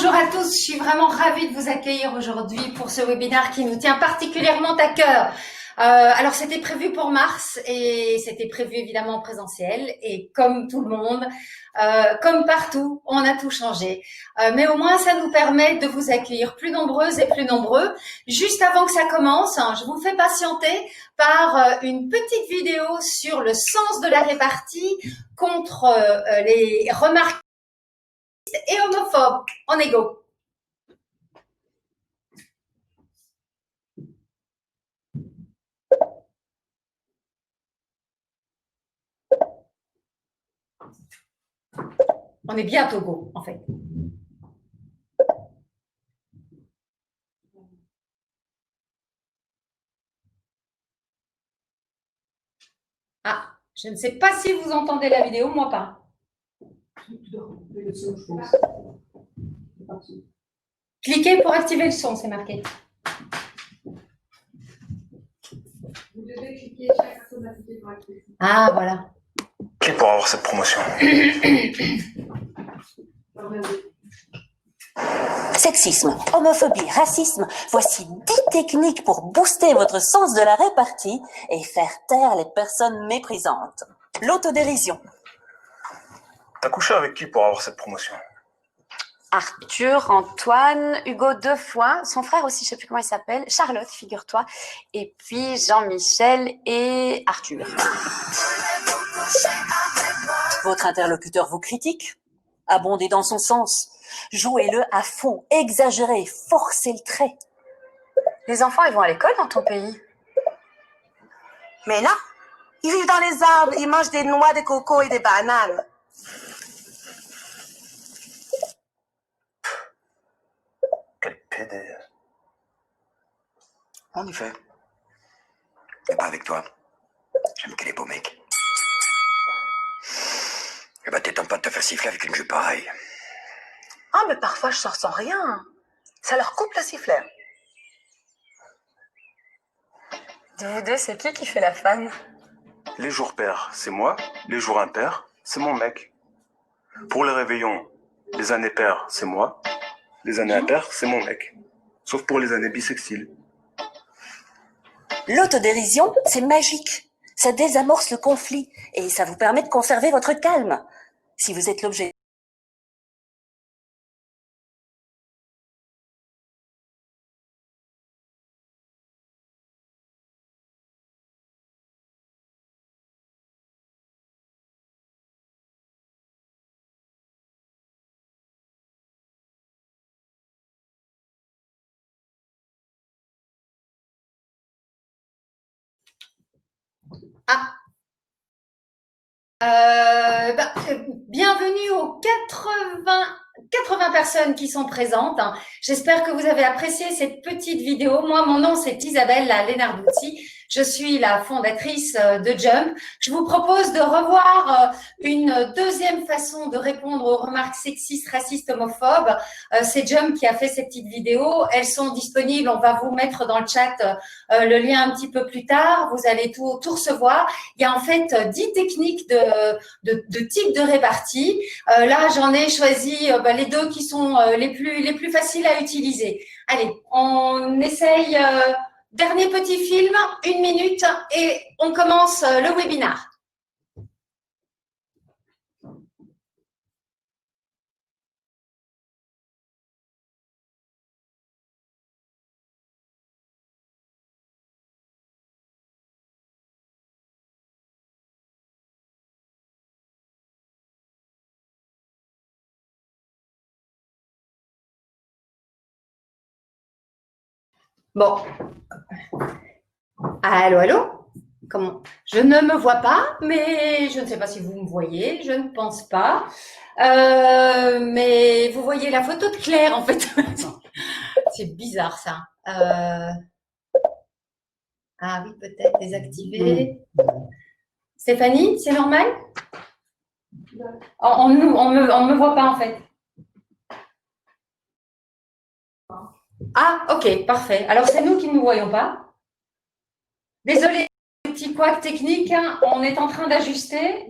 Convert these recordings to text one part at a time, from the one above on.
bonjour à tous, je suis vraiment ravie de vous accueillir aujourd'hui pour ce webinaire qui nous tient particulièrement à cœur. Alors c'était prévu pour mars et c'était prévu évidemment en présentiel et comme tout le monde, comme partout, on a tout changé. Mais au moins ça nous permet de vous accueillir plus nombreuses et plus nombreux. Juste avant que ça commence, je vous fais patienter par une petite vidéo sur le sens de la répartie contre les remarques et homophobes. On est go. On est bientôt go, en fait. Ah, je ne sais pas si vous entendez la vidéo, moi pas. Cliquez pour activer le son, c'est marqué. Vous devez cliquer chaque personne à cliquer pour activer. Ah, voilà. Qui pour avoir cette promotion? Sexisme, homophobie, racisme, voici 10 techniques pour booster votre sens de la répartie et faire taire les personnes méprisantes. L'autodérision. T'as couché avec qui pour avoir cette promotion? Arthur, Antoine, Hugo 2 fois, son frère aussi, je sais plus comment il s'appelle, Charlotte, figure-toi, et puis Jean-Michel et Arthur. Votre interlocuteur vous critique? Abondez dans son sens. Jouez-le à fond, exagérez, forcez le trait. Les enfants, ils vont à l'école dans ton pays? Mais non, ils vivent dans les arbres, ils mangent des noix de coco et des bananes. Quel PD. En effet. Mais pas avec toi. J'aime que les beaux mecs. Eh ben, t'étonnes pas de te faire siffler avec une jupe pareille. Ah, mais parfois je sors sans rien. Ça leur coupe le sifflet. De vous deux, c'est qui fait la femme? Les jours pairs, c'est moi. Les jours impairs, c'est mon mec. Pour les réveillons, les années paires, c'est moi. Les années impaires, c'est mon mec. Sauf pour les années bissextiles. L'autodérision, c'est magique. Ça désamorce le conflit et ça vous permet de conserver votre calme. Si vous êtes l'objet Ah. Bienvenue aux 80 personnes qui sont présentes. J'espère que vous avez apprécié cette petite vidéo. Moi, mon nom, c'est Isabelle Lenarduzzi. Je suis la fondatrice de Jump. Je vous propose de revoir une deuxième façon de répondre aux remarques sexistes, racistes, homophobes. C'est Jump qui a fait ces petites vidéos. Elles sont disponibles. On va vous mettre dans le chat le lien un petit peu plus tard. Vous allez tout recevoir. Il y a en fait 10 techniques de type de répartie. Là, j'en ai choisi les deux qui sont les plus faciles à utiliser. Allez, on essaye... Dernier petit film, 1 minute et on commence le webinaire. Bon. Allô, allô? Comment? Je ne me vois pas, mais je ne sais pas si vous me voyez, je ne pense pas. Mais vous voyez la photo de Claire, en fait. C'est bizarre, ça. Ah oui, peut-être désactiver. Stéphanie, c'est normal? On me voit pas, en fait. Ah, ok, parfait. Alors, c'est nous qui ne nous voyons pas. Désolée, petit couac technique, on est en train d'ajuster.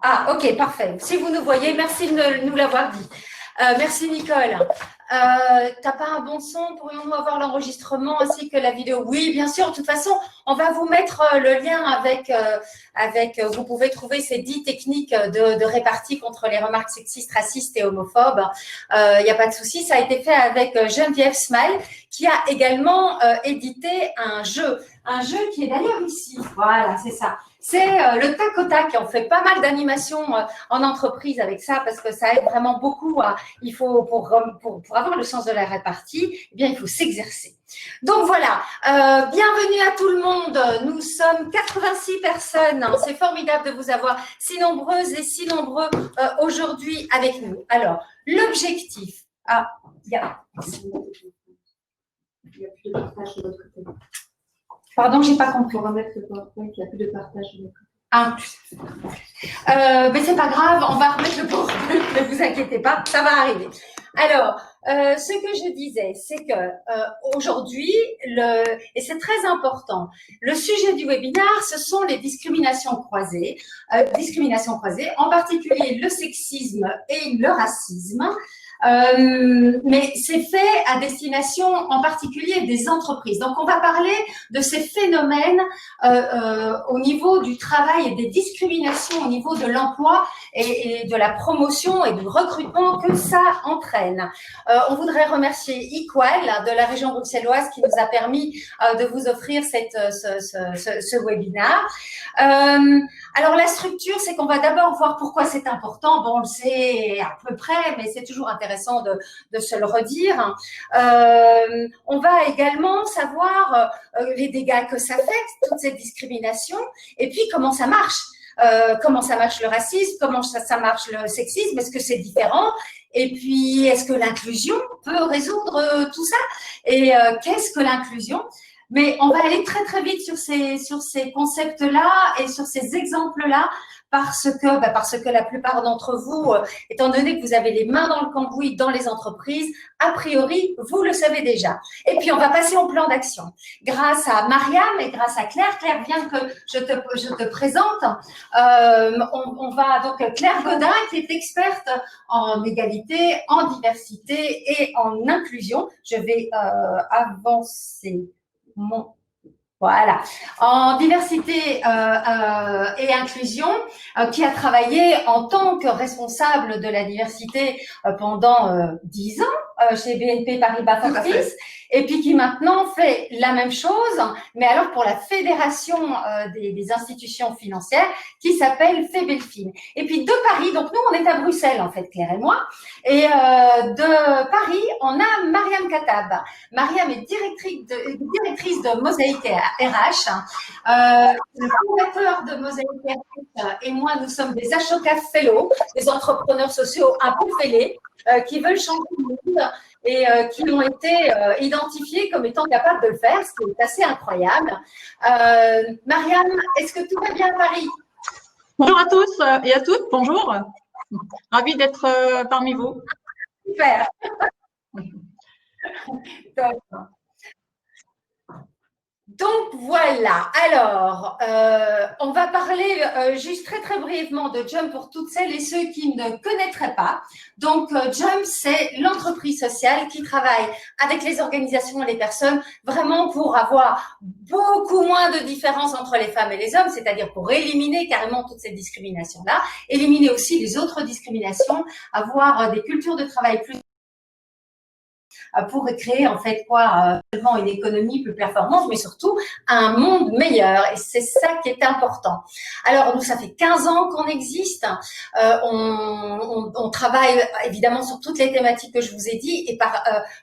Ah, ok, parfait. Si vous nous voyez, merci de nous l'avoir dit. Merci Nicole. T'as pas un bon son? Pourrions-nous avoir l'enregistrement ainsi que la vidéo? Oui, bien sûr. De toute façon, on va vous mettre le lien avec vous pouvez trouver ces 10 techniques de répartie contre les remarques sexistes, racistes et homophobes. Il n'y a pas de souci. Ça a été fait avec Geneviève Smile, qui a également édité un jeu qui est d'ailleurs ici. Voilà, c'est ça. C'est le tac au tac. On fait pas mal d'animations en entreprise avec ça parce que ça aide vraiment beaucoup. Il faut pour avoir le sens de la répartie, eh bien il faut s'exercer. Donc voilà, bienvenue à tout le monde. Nous sommes 86 personnes. C'est formidable de vous avoir si nombreuses et si nombreux aujourd'hui avec nous. Alors, l'objectif. Ah, il y a plus de partage de votre côté. Pardon, j'ai pas compris. On va mettre le PowerPoint, il n'y a plus de partage de votre côté. Ah, mais c'est pas grave, on va remettre le PowerPoint, ne vous inquiétez pas, ça va arriver. Alors, ce que je disais, c'est que aujourd'hui, et c'est très important, le sujet du webinaire, ce sont les discriminations croisées, en particulier le sexisme et le racisme. Mais c'est fait à destination en particulier des entreprises. Donc, on va parler de ces phénomènes au niveau du travail et des discriminations au niveau de l'emploi et de la promotion et du recrutement que ça entraîne. On voudrait remercier Equal de la région bruxelloise qui nous a permis de vous offrir ce webinaire. Alors, la structure, c'est qu'on va d'abord voir pourquoi c'est important. Bon, on le sait à peu près, mais c'est toujours intéressant de se le redire. On va également savoir les dégâts que ça fait, toutes ces discriminations, et puis comment ça marche. Comment ça marche le racisme, comment ça marche le sexisme, est-ce que c'est différent? Et puis, est-ce que l'inclusion peut résoudre tout ça? Et qu'est-ce que l'inclusion? Mais on va aller très très vite sur ces concepts-là et sur ces exemples-là parce que la plupart d'entre vous, étant donné que vous avez les mains dans le cambouis dans les entreprises, a priori, vous le savez déjà. Et puis, on va passer au plan d'action. Grâce à Mariam et grâce à Claire. Claire, bien que je te présente, on va donc Claire Godin, qui est experte en égalité, en diversité et en inclusion. Je vais avancer voilà, en diversité et inclusion, qui a travaillé en tant que responsable de la diversité pendant 10 ans chez BNP Paribas Fortis, et puis qui maintenant fait la même chose, mais alors pour la fédération des institutions financières, qui s'appelle FEBELFIN. Et puis de Paris, donc nous on est à Bruxelles en fait, Claire et moi, et de Paris, on a Mariam Katab. Mariam est directrice de Mosaïque RH. Le fondateur de Mosaïque RH et moi, nous sommes des Ashoka Fellows, des entrepreneurs sociaux un peu fêlés, qui veulent changer le monde et qui ont été identifiés comme étant capables de le faire, ce qui est assez incroyable. Mariam, est-ce que tout va bien à Paris? Bonjour à tous et à toutes, bonjour. Ravie d'être parmi vous. Super. Donc voilà, alors on va parler juste très très brièvement de Jump pour toutes celles et ceux qui ne connaîtraient pas. Donc Jump, c'est l'entreprise sociale qui travaille avec les organisations et les personnes vraiment pour avoir beaucoup moins de différences entre les femmes et les hommes, c'est-à-dire pour éliminer carrément toutes ces discriminations-là, éliminer aussi les autres discriminations, avoir des cultures de travail plus pour créer en fait seulement une économie plus performante, mais surtout un monde meilleur. Et c'est ça qui est important. Alors nous, ça fait 15 ans qu'on existe. On travaille évidemment sur toutes les thématiques que je vous ai dit. Et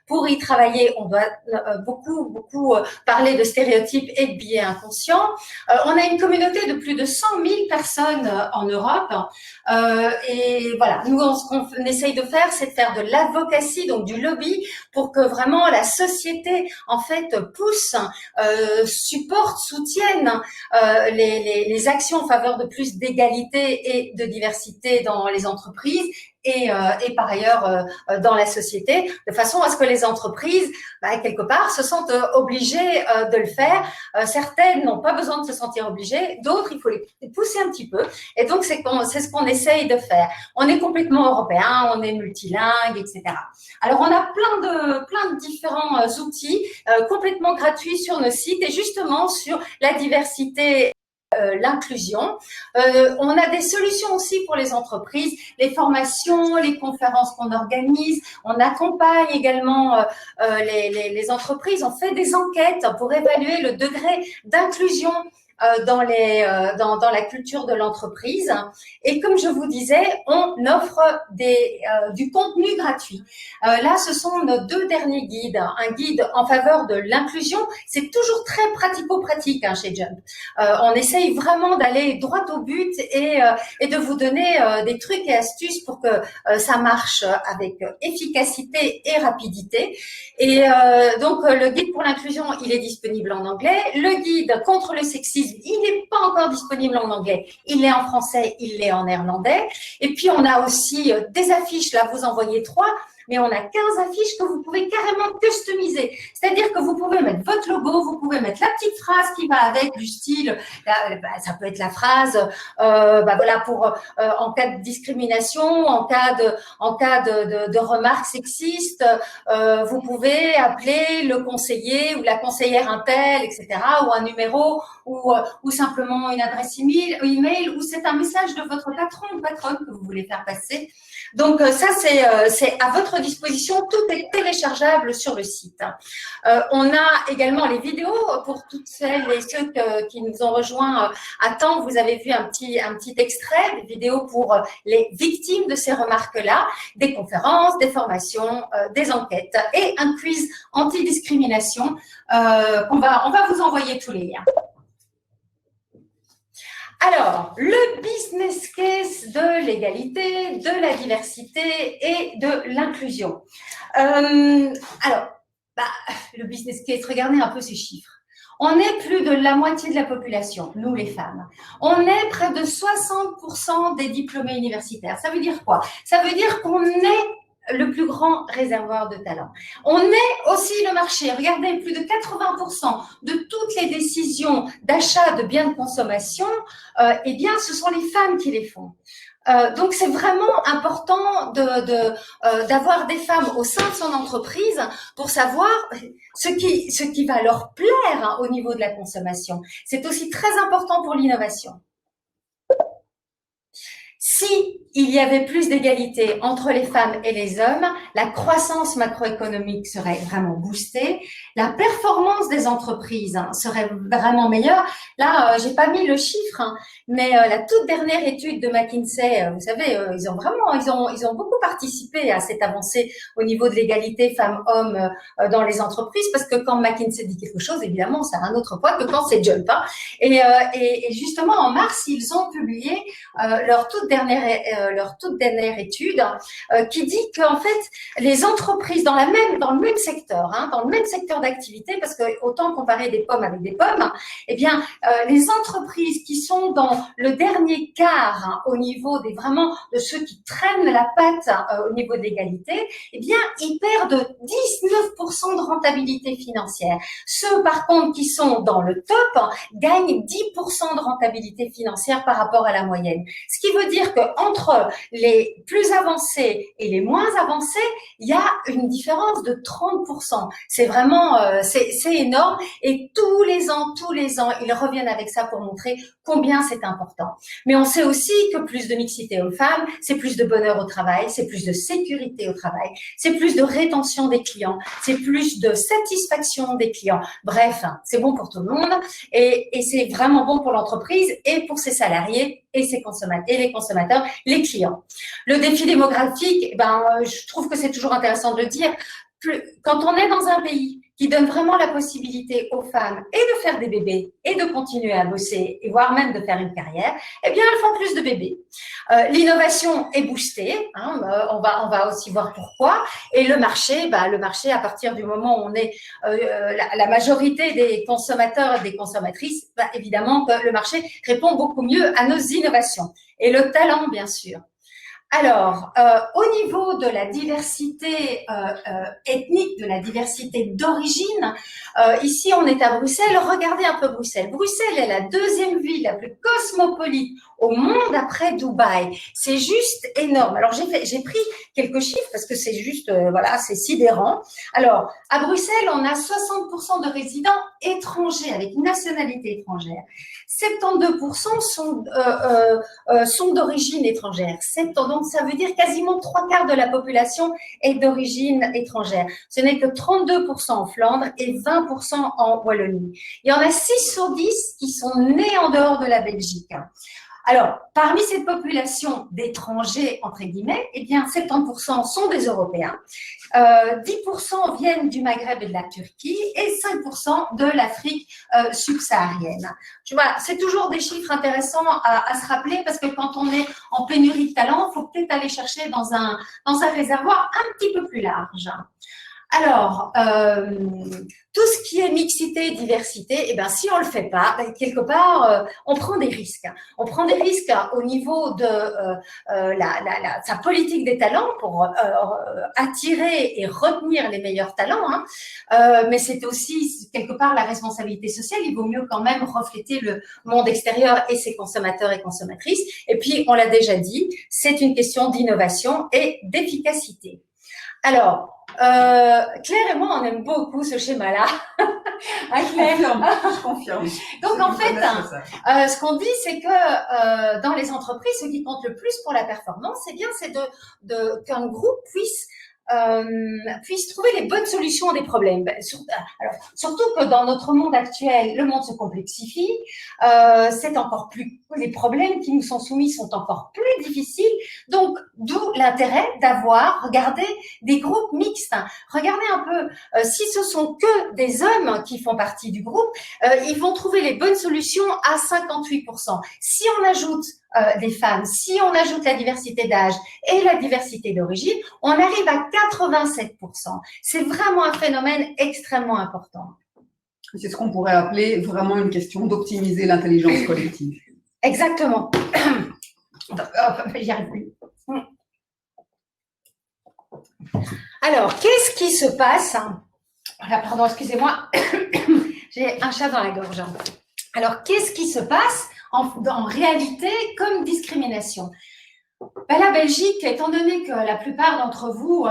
pour y travailler, on doit beaucoup parler de stéréotypes et de biais inconscients. On a une communauté de plus de 100 000 personnes en Europe. Et voilà, nous, ce qu'on essaye de faire, c'est de faire de l'advocacy, donc du lobby, pour que vraiment la société en fait pousse, supporte, soutienne les actions en faveur de plus d'égalité et de diversité dans les entreprises et par ailleurs dans la société, de façon à ce que les entreprises, quelque part, se sentent obligées de le faire. Certaines n'ont pas besoin de se sentir obligées, d'autres, il faut les pousser un petit peu. Et donc, c'est ce qu'on essaye de faire. On est complètement européen, on est multilingue, etc. Alors, on a plein de différents outils complètement gratuits sur nos sites et justement sur la diversité, l'inclusion. On a des solutions aussi pour les entreprises, les formations, les conférences qu'on organise. On accompagne également les entreprises. On fait des enquêtes pour évaluer le degré d'inclusion dans la culture de l'entreprise. Et comme je vous disais, on offre du contenu gratuit. Là, ce sont nos 2 derniers guides. Un guide en faveur de l'inclusion, c'est toujours très pratico-pratique chez Jump. On essaye vraiment d'aller droit au but et de vous donner des trucs et astuces pour que ça marche avec efficacité et rapidité. Et donc, le guide pour l'inclusion, il est disponible en anglais. Le guide contre le sexisme, il n'est pas encore disponible en anglais. Il est en français, il est en néerlandais. Et puis, on a aussi des affiches. Là, vous en voyez 3. Mais on a 15 affiches que vous pouvez carrément customiser. C'est-à-dire que vous pouvez mettre votre logo, vous pouvez mettre la petite phrase qui va avec, du style, ça peut être la phrase, voilà, pour en cas de discrimination, en cas de remarques sexistes, vous pouvez appeler le conseiller ou la conseillère untel, etc., ou un numéro, ou simplement une adresse email, ou c'est un message de votre patron ou patronne que vous voulez faire passer. Donc ça, c'est à votre disposition, tout est téléchargeable sur le site. On a également les vidéos pour toutes celles et ceux qui nous ont rejoints à temps. Vous avez vu un petit extrait de vidéo pour les victimes de ces remarques-là, des conférences, des formations, des enquêtes et un quiz anti-discrimination. On va vous envoyer tous les liens. Alors, le business case de l'égalité, de la diversité et de l'inclusion. Alors, le business case, regardez un peu ces chiffres. On est plus de la moitié de la population, nous les femmes. On est près de 60% des diplômés universitaires. Ça veut dire quoi? Ça veut dire qu'on est le plus grand réservoir de talent. On est aussi le marché. Regardez, plus de 80% de toutes les décisions d'achat de biens de consommation, eh bien, ce sont les femmes qui les font. Donc, c'est vraiment important d'avoir des femmes au sein de son entreprise pour savoir ce qui va leur plaire au niveau de la consommation. C'est aussi très important pour l'innovation. Si il y avait plus d'égalité entre les femmes et les hommes, la croissance macroéconomique serait vraiment boostée, la performance des entreprises serait vraiment meilleure. Là, j'ai pas mis le chiffre, mais la toute dernière étude de McKinsey, vous savez, ils ont beaucoup participé à cette avancée au niveau de l'égalité femmes-hommes dans les entreprises, parce que quand McKinsey dit quelque chose, évidemment, ça a un autre poids que quand c'est Jump. Et justement, en mars, ils ont publié leur toute dernière étude qui dit qu'en fait, les entreprises dans le même secteur, dans le même secteur d'activité, parce que autant comparer des pommes avec des pommes, eh bien, les entreprises qui sont dans le dernier quart au niveau vraiment de ceux qui traînent la patte au niveau de l'égalité, eh bien, ils perdent 19% de rentabilité financière. Ceux, par contre, qui sont dans le top gagnent 10% de rentabilité financière par rapport à la moyenne. Ce qui veut dire qu'entre les plus avancés et les moins avancés, il y a une différence de 30%. C'est vraiment, c'est énorme. Et tous les ans, ils reviennent avec ça pour montrer combien c'est important. Mais on sait aussi que plus de mixité hommes-femmes, c'est plus de bonheur au travail, c'est plus de sécurité au travail, c'est plus de rétention des clients, c'est plus de satisfaction des clients. Bref, c'est bon pour tout le monde et c'est vraiment bon pour l'entreprise et pour ses salariés et les consommateurs, les clients. Le défi démographique, je trouve que c'est toujours intéressant de le dire. Quand on est dans un pays qui donne vraiment la possibilité aux femmes et de faire des bébés et de continuer à bosser et voire même de faire une carrière, eh bien, elles font plus de bébés. L'innovation est boostée, on va aussi voir pourquoi. Et le marché, à partir du moment où on est la majorité des consommateurs et des consommatrices, évidemment que le marché répond beaucoup mieux à nos innovations. Et le talent, bien sûr. Alors, au niveau de la diversité ethnique, de la diversité d'origine, ici on est à Bruxelles. Regardez un peu Bruxelles. Bruxelles est la deuxième ville la plus cosmopolite au monde après Dubaï. C'est juste énorme. Alors j'ai pris quelques chiffres parce que c'est juste, voilà, c'est sidérant. Alors, à Bruxelles, on a 60% de résidents étrangers avec une nationalité étrangère. 72% sont d'origine étrangère. Donc, ça veut dire quasiment 3/4 de la population est d'origine étrangère. Ce n'est que 32% en Flandre et 20% en Wallonie. Il y en a 6 sur 10 qui sont nés en dehors de la Belgique. Alors, parmi cette population d'étrangers, entre guillemets, eh bien, 70% sont des Européens, 10% viennent du Maghreb et de la Turquie et 5% de l'Afrique subsaharienne. Tu vois, c'est toujours des chiffres intéressants à se rappeler parce que quand on est en pénurie de talent, il faut peut-être aller chercher dans un réservoir un petit peu plus large. Alors, tout ce qui est mixité, diversité, eh ben, si on le fait pas, quelque part, on prend des risques. On prend des risques au niveau de sa politique des talents pour attirer et retenir les meilleurs talents. Hein. Mais c'est aussi, quelque part, la responsabilité sociale. Il vaut mieux quand même refléter le monde extérieur et ses consommateurs et consommatrices. Et puis, on l'a déjà dit, c'est une question d'innovation et d'efficacité. Alors, Claire et moi, on aime beaucoup ce schéma-là. Je confirme. Donc, en fait, ce qu'on dit, c'est que dans les entreprises, ce qui compte le plus pour la performance, c'est bien, c'est qu'un groupe puisse trouver les bonnes solutions à des problèmes. Surtout que dans notre monde actuel, le monde se complexifie, c'est encore plus, les problèmes qui nous sont soumis sont encore plus difficiles, donc d'où l'intérêt regarder des groupes mixtes. Regardez un peu, si ce sont que des hommes qui font partie du groupe, ils vont trouver les bonnes solutions à 58%. Si on ajoute des femmes, si on ajoute la diversité d'âge et la diversité d'origine, on arrive à 87%. C'est vraiment un phénomène extrêmement important. C'est ce qu'on pourrait appeler vraiment une question d'optimiser l'intelligence collective. Exactement. J'y arrive plus. Alors, qu'est-ce qui se passe? Pardon, excusez-moi. J'ai un chat dans la gorge. Alors, qu'est-ce qui se passe en réalité comme discrimination? La Belgique, étant donné que la plupart d'entre vous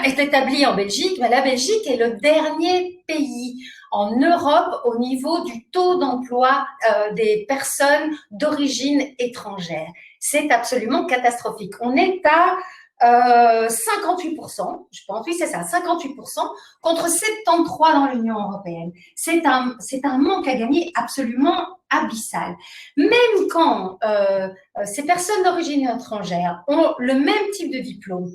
est établie en Belgique, la Belgique est le dernier pays en Europe au niveau du taux d'emploi des personnes d'origine étrangère. C'est absolument catastrophique. On est à 58%, je pense, oui c'est ça, 58% contre 73% dans l'Union européenne. C'est un manque à gagner absolument abyssal. Même quand ces personnes d'origine étrangère ont le même type de diplôme,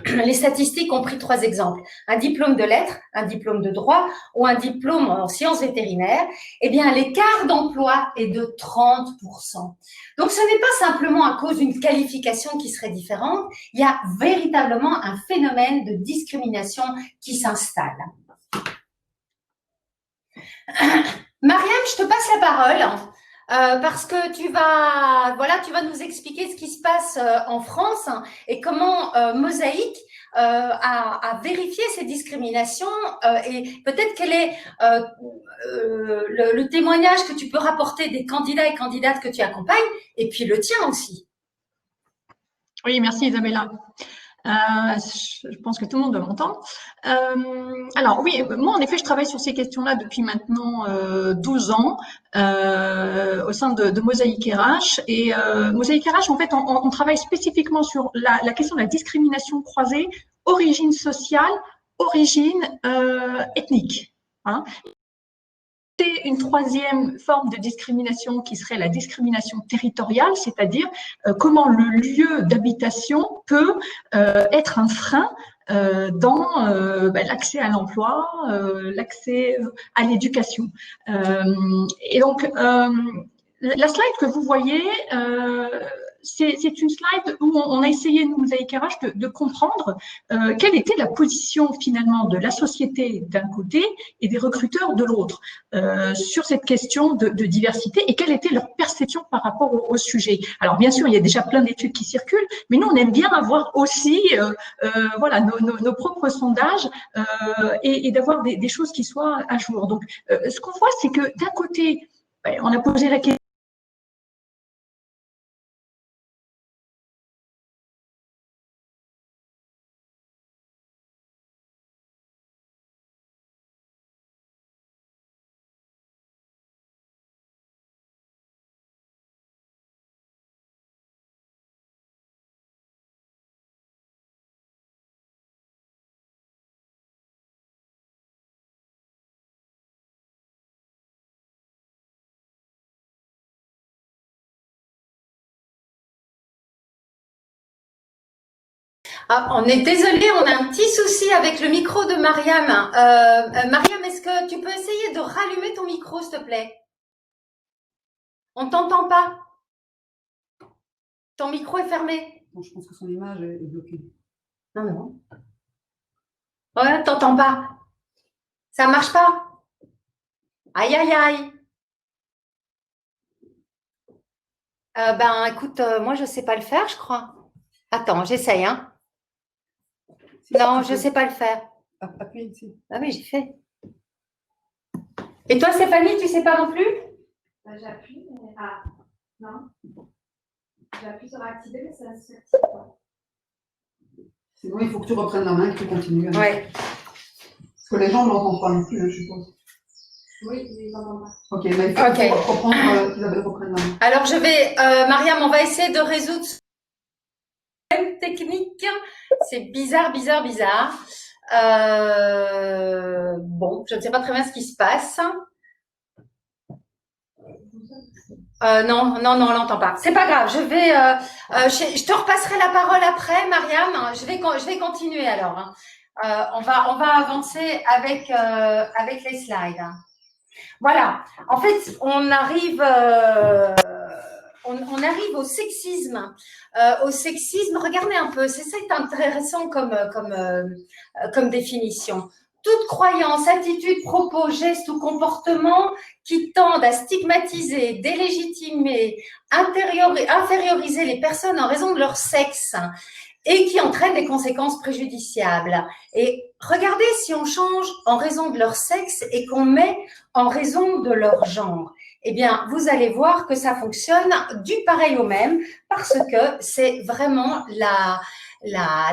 les statistiques ont pris 3 exemples. Un diplôme de lettres, un diplôme de droit ou un diplôme en sciences vétérinaires, eh bien, l'écart d'emploi est de 30%. Donc, ce n'est pas simplement à cause d'une qualification qui serait différente, il y a véritablement un phénomène de discrimination qui s'installe. Mariam, je te passe la parole. Parce que tu vas nous expliquer ce qui se passe en France et comment Mosaïque a vérifié ces discriminations et peut-être quel est le témoignage que tu peux rapporter des candidats et candidates que tu accompagnes et puis le tien aussi. Oui, merci Isabella. Je pense que tout le monde doit m'entendre. Alors oui, moi en effet, je travaille sur ces questions-là depuis maintenant 12 ans au sein de Mosaïque RH. Et Mosaïque RH, en fait, on travaille spécifiquement sur la question de la discrimination croisée, origine sociale, origine ethnique. Hein. Une troisième forme de discrimination qui serait la discrimination territoriale, c'est-à-dire comment le lieu d'habitation peut être un frein dans l'accès à l'emploi, l'accès à l'éducation. Et donc, la slide que vous voyez, c'est une slide où on a essayé, nous, avec RH, de comprendre quelle était la position finalement de la société d'un côté et des recruteurs de l'autre sur cette question de diversité et quelle était leur perception par rapport au sujet. Alors bien sûr, il y a déjà plein d'études qui circulent, mais nous, on aime bien avoir aussi voilà, nos propres sondages et d'avoir des choses qui soient à jour. Donc, ce qu'on voit, c'est que d'un côté, on a posé la question. Ah, on est désolé, on a un petit souci avec le micro de Mariam. Mariam, est-ce que tu peux essayer de rallumer ton micro, s'il te plaît? On ne t'entend pas. Ton micro est fermé. Bon, je pense que son image est bloquée. Non, non. Ouais, t'entends pas. Ça marche pas. Aïe, aïe, aïe. Ben, écoute, moi, je sais pas le faire, je crois. Attends, j'essaye, hein. Non, je sais pas le faire. Appuie ici. Ah oui, j'ai fait. Et toi, Stéphanie, tu sais pas non plus? J'appuie, mais... Ah, non. J'appuie sur activer, mais ça ne s'active pas. Sinon, il faut que tu reprennes la main et que tu continues. Hein. Ouais. Parce que les gens ne l'entendent pas non plus, je suppose. Oui, ils n'entendent pas. Ok, mais il faut Ok. reprendre, Isabelle reprenne la main. Alors, je vais, Mariam, on va essayer de résoudre ce problème technique. C'est bizarre, bizarre, bizarre. Bon, je ne sais pas très bien ce qui se passe. Non, non, non, on l'entend pas. C'est pas grave. Je vais, je te repasserai la parole après, Mariam. Je vais continuer alors. Hein. On va avancer avec les slides. Voilà. En fait, on arrive au sexisme. Regardez un peu. C'est intéressant comme définition. Toute croyance, attitude, propos, geste ou comportement qui tendent à stigmatiser, délégitimer, inférioriser les personnes en raison de leur sexe et qui entraînent des conséquences préjudiciables. Et regardez si on change en raison de leur sexe et qu'on met en raison de leur genre. Eh bien, vous allez voir que ça fonctionne du pareil au même parce que c'est vraiment la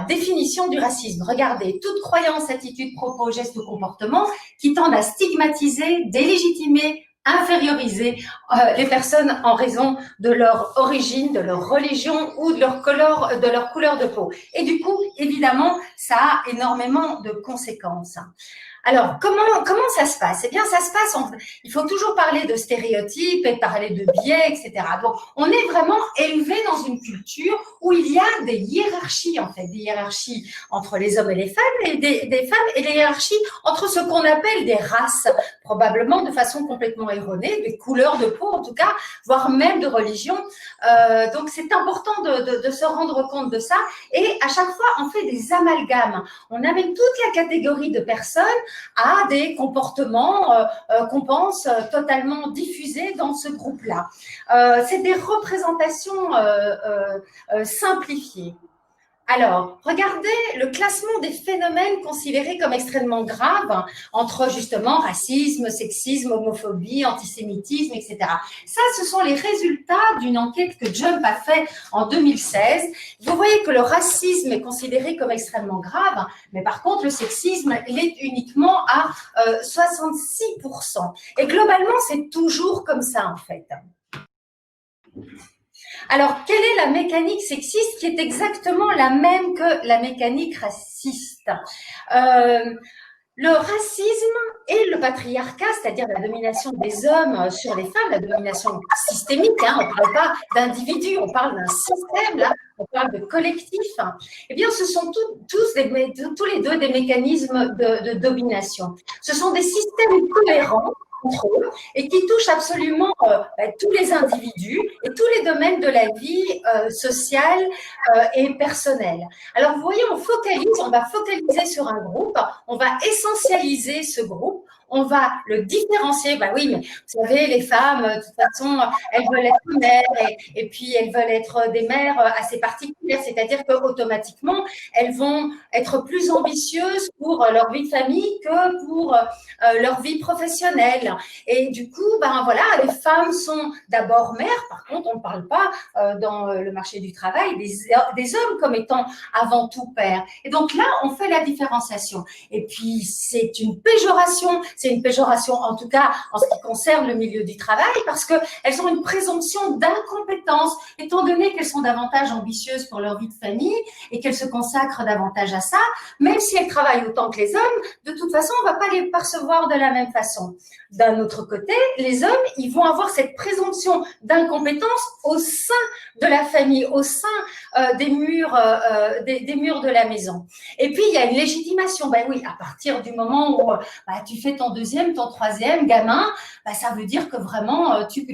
définition du racisme. Regardez, toute croyance, attitude, propos, geste ou comportement qui tendent à stigmatiser, délégitimer, inférioriser les personnes en raison de leur origine, de leur religion ou de leur couleur de peau. Et du coup, évidemment, ça a énormément de conséquences. Alors, comment ça se passe? Eh bien, ça se passe, il faut toujours parler de stéréotypes et parler de biais, etc. Donc, on est vraiment élevé dans une culture où il y a des hiérarchies, en fait, des hiérarchies entre les hommes et les femmes, et des femmes et des hiérarchies entre ce qu'on appelle des races, probablement de façon complètement erronée, des couleurs de peau en tout cas, voire même de religion. Donc, c'est important de se rendre compte de ça. Et à chaque fois, on fait des amalgames. On amène toute la catégorie de personnes à des comportements qu'on pense totalement diffusés dans ce groupe-là. C'est des représentations simplifiées. Alors, regardez le classement des phénomènes considérés comme extrêmement graves entre justement racisme, sexisme, homophobie, antisémitisme, etc. Ça, ce sont les résultats d'une enquête que Jump a fait en 2016. Vous voyez que le racisme est considéré comme extrêmement grave, mais par contre, le sexisme, il est uniquement à 66%. Et globalement, c'est toujours comme ça, en fait. Alors, quelle est la mécanique sexiste qui est exactement la même que la mécanique raciste? Le racisme et le patriarcat, c'est-à-dire la domination des hommes sur les femmes, la domination systémique, hein, on ne parle pas d'individus, on parle d'un système, là, on parle de collectif, hein, eh bien, ce sont tous les deux des mécanismes de domination. Ce sont des systèmes cohérents entre eux et qui touche absolument tous les individus et tous les domaines de la vie sociale et personnelle. Alors, vous voyez, on va focaliser sur un groupe, on va essentialiser ce groupe, on va le différencier. Bah oui, mais vous savez, les femmes, de toute façon, elles veulent être mères et puis elles veulent être des mères assez particulières, c'est-à-dire qu'automatiquement, elles vont être plus ambitieuses pour leur vie de famille que pour leur vie professionnelle. Et du coup, ben voilà, les femmes sont d'abord mères. Par contre, on ne parle pas dans le marché du travail des hommes comme étant avant tout pères. Et donc là, on fait la différenciation. Et puis, c'est une péjoration en tout cas en ce qui concerne le milieu du travail, parce qu'elles ont une présomption d'incompétence, étant donné qu'elles sont davantage ambitieuses pour leur vie de famille et qu'elles se consacrent davantage à ça, même si elles travaillent autant que les hommes, de toute façon, on ne va pas les percevoir de la même façon. D'un autre côté, les hommes, ils vont avoir cette présomption d'incompétence au sein de la famille, au sein des murs de la maison. Et puis, il y a une légitimation. Ben oui, à partir du moment où tu fais ton deuxième, ton troisième gamin, ça veut dire que vraiment, tu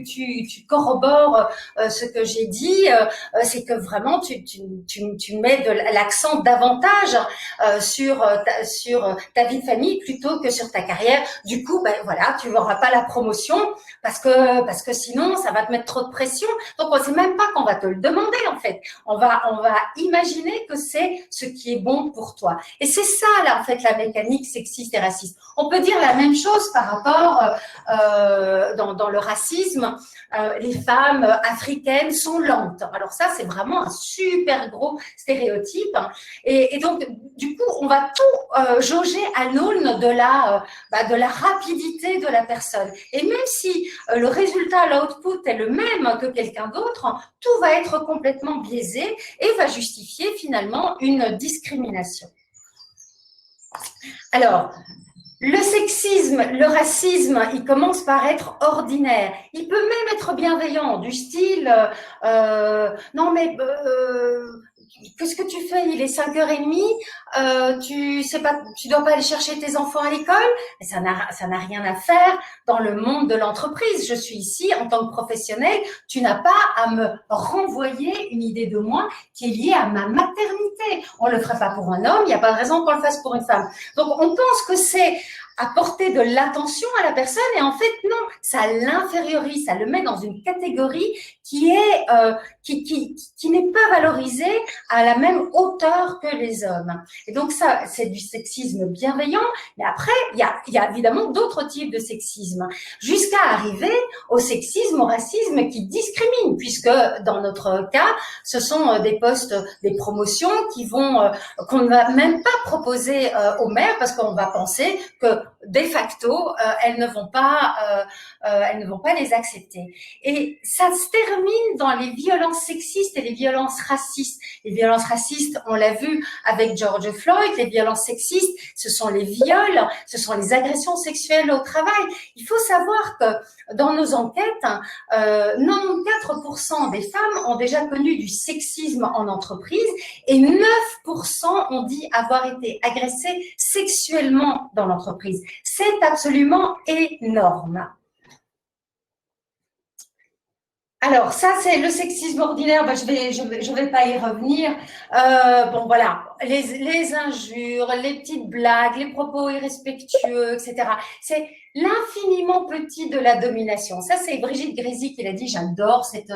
corrobores ce que j'ai dit, c'est que vraiment, tu mets de l'accent davantage sur ta vie de famille plutôt que sur ta carrière. Du coup, voilà, tu n'auras pas la promotion parce que sinon, ça va te mettre trop de pression. Donc, on ne sait même pas qu'on va te le demander, en fait. On va imaginer que c'est ce qui est bon pour toi. Et c'est ça, là, en fait, la mécanique sexiste et raciste. On peut dire la même chose par rapport dans le racisme. Les femmes africaines sont lentes. Alors ça, c'est vraiment un super gros stéréotype. Et donc, du coup, on va tout jauger à l'aune de la rapidité de la personne. Et même si le résultat, l'output est le même que quelqu'un d'autre, tout va être complètement biaisé et va justifier finalement une discrimination. Alors, le sexisme, le racisme, il commence par être ordinaire. Il peut même être bienveillant, du style non mais qu'est-ce que tu fais? Il est 5h30, tu dois pas aller chercher tes enfants à l'école? Mais ça n'a rien à faire dans le monde de l'entreprise. Je suis ici en tant que professionnelle. Tu n'as pas à me renvoyer une idée de moi qui est liée à ma maternité. On le ferait pas pour un homme. Il n'y a pas de raison qu'on le fasse pour une femme. Donc, on pense que c'est apporter de l'attention à la personne et en fait, non, ça l'infériorise, ça le met dans une catégorie qui n'est pas valorisée à la même hauteur que les hommes. Et donc ça, c'est du sexisme bienveillant, mais après, il y a évidemment d'autres types de sexisme, jusqu'à arriver au sexisme, au racisme qui discrimine, puisque dans notre cas, ce sont des postes, des promotions qu'on ne va même pas proposer aux mères parce qu'on va penser que de facto, elles ne vont pas les accepter. Et ça se termine dans les violences sexistes et les violences racistes. Les violences racistes, on l'a vu avec George Floyd. Les violences sexistes, ce sont les viols, ce sont les agressions sexuelles au travail. Il faut savoir que dans nos enquêtes, 94% des femmes ont déjà connu du sexisme en entreprise et 9% ont dit avoir été agressées sexuellement dans l'entreprise. C'est absolument énorme. Alors, ça, c'est le sexisme ordinaire. Je vais pas y revenir. Bon, voilà, les injures, les petites blagues, les propos irrespectueux, etc. C'est l'infiniment petit de la domination. Ça, c'est Brigitte Grésy qui l'a dit. J'adore cette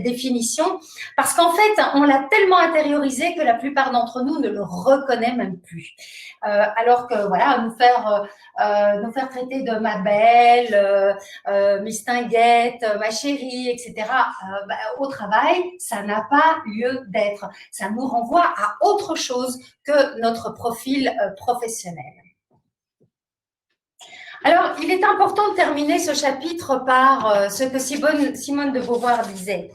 définition parce qu'en fait, on l'a tellement intériorisé que la plupart d'entre nous ne le reconnaît même plus. Alors que voilà, nous faire traiter de ma belle, Miss Tinguette, ma chérie, etc. Au travail, ça n'a pas lieu d'être. Ça nous renvoie à autre chose que notre profil professionnel. Alors, il est important de terminer ce chapitre par ce que Simone de Beauvoir disait.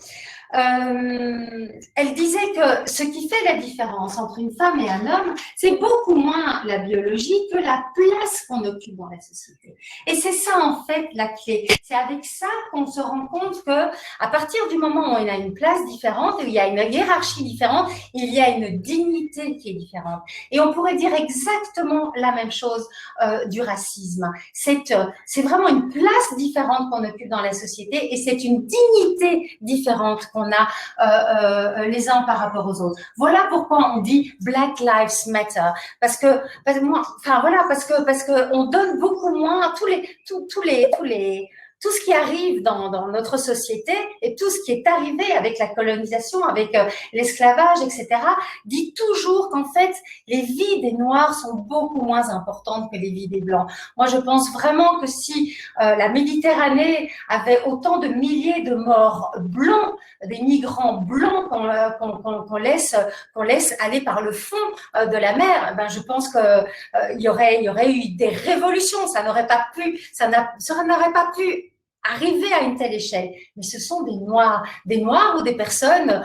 elle disait que ce qui fait la différence entre une femme et un homme, c'est beaucoup moins la biologie que la place qu'on occupe dans la société. Et c'est ça, en fait, la clé. C'est avec ça qu'on se rend compte que, à partir du moment où il y a une place différente, où il y a une hiérarchie différente, il y a une dignité qui est différente. Et on pourrait dire exactement la même chose du racisme. C'est vraiment une place différente qu'on occupe dans la société et c'est une dignité différente qu'on a les uns par rapport aux autres. Voilà pourquoi on dit Black Lives Matter, parce que on donne beaucoup moins tout ce qui arrive dans notre société et tout ce qui est arrivé avec la colonisation, avec l'esclavage, etc., dit toujours qu'en fait, les vies des Noirs sont beaucoup moins importantes que les vies des Blancs. Moi, je pense vraiment que si la Méditerranée avait autant de milliers de morts blancs, des migrants blancs qu'on laisse aller par le fond de la mer, ben je pense que il y aurait eu des révolutions. Ça n'aurait pas pu arriver à une telle échelle. Mais ce sont des Noirs ou des personnes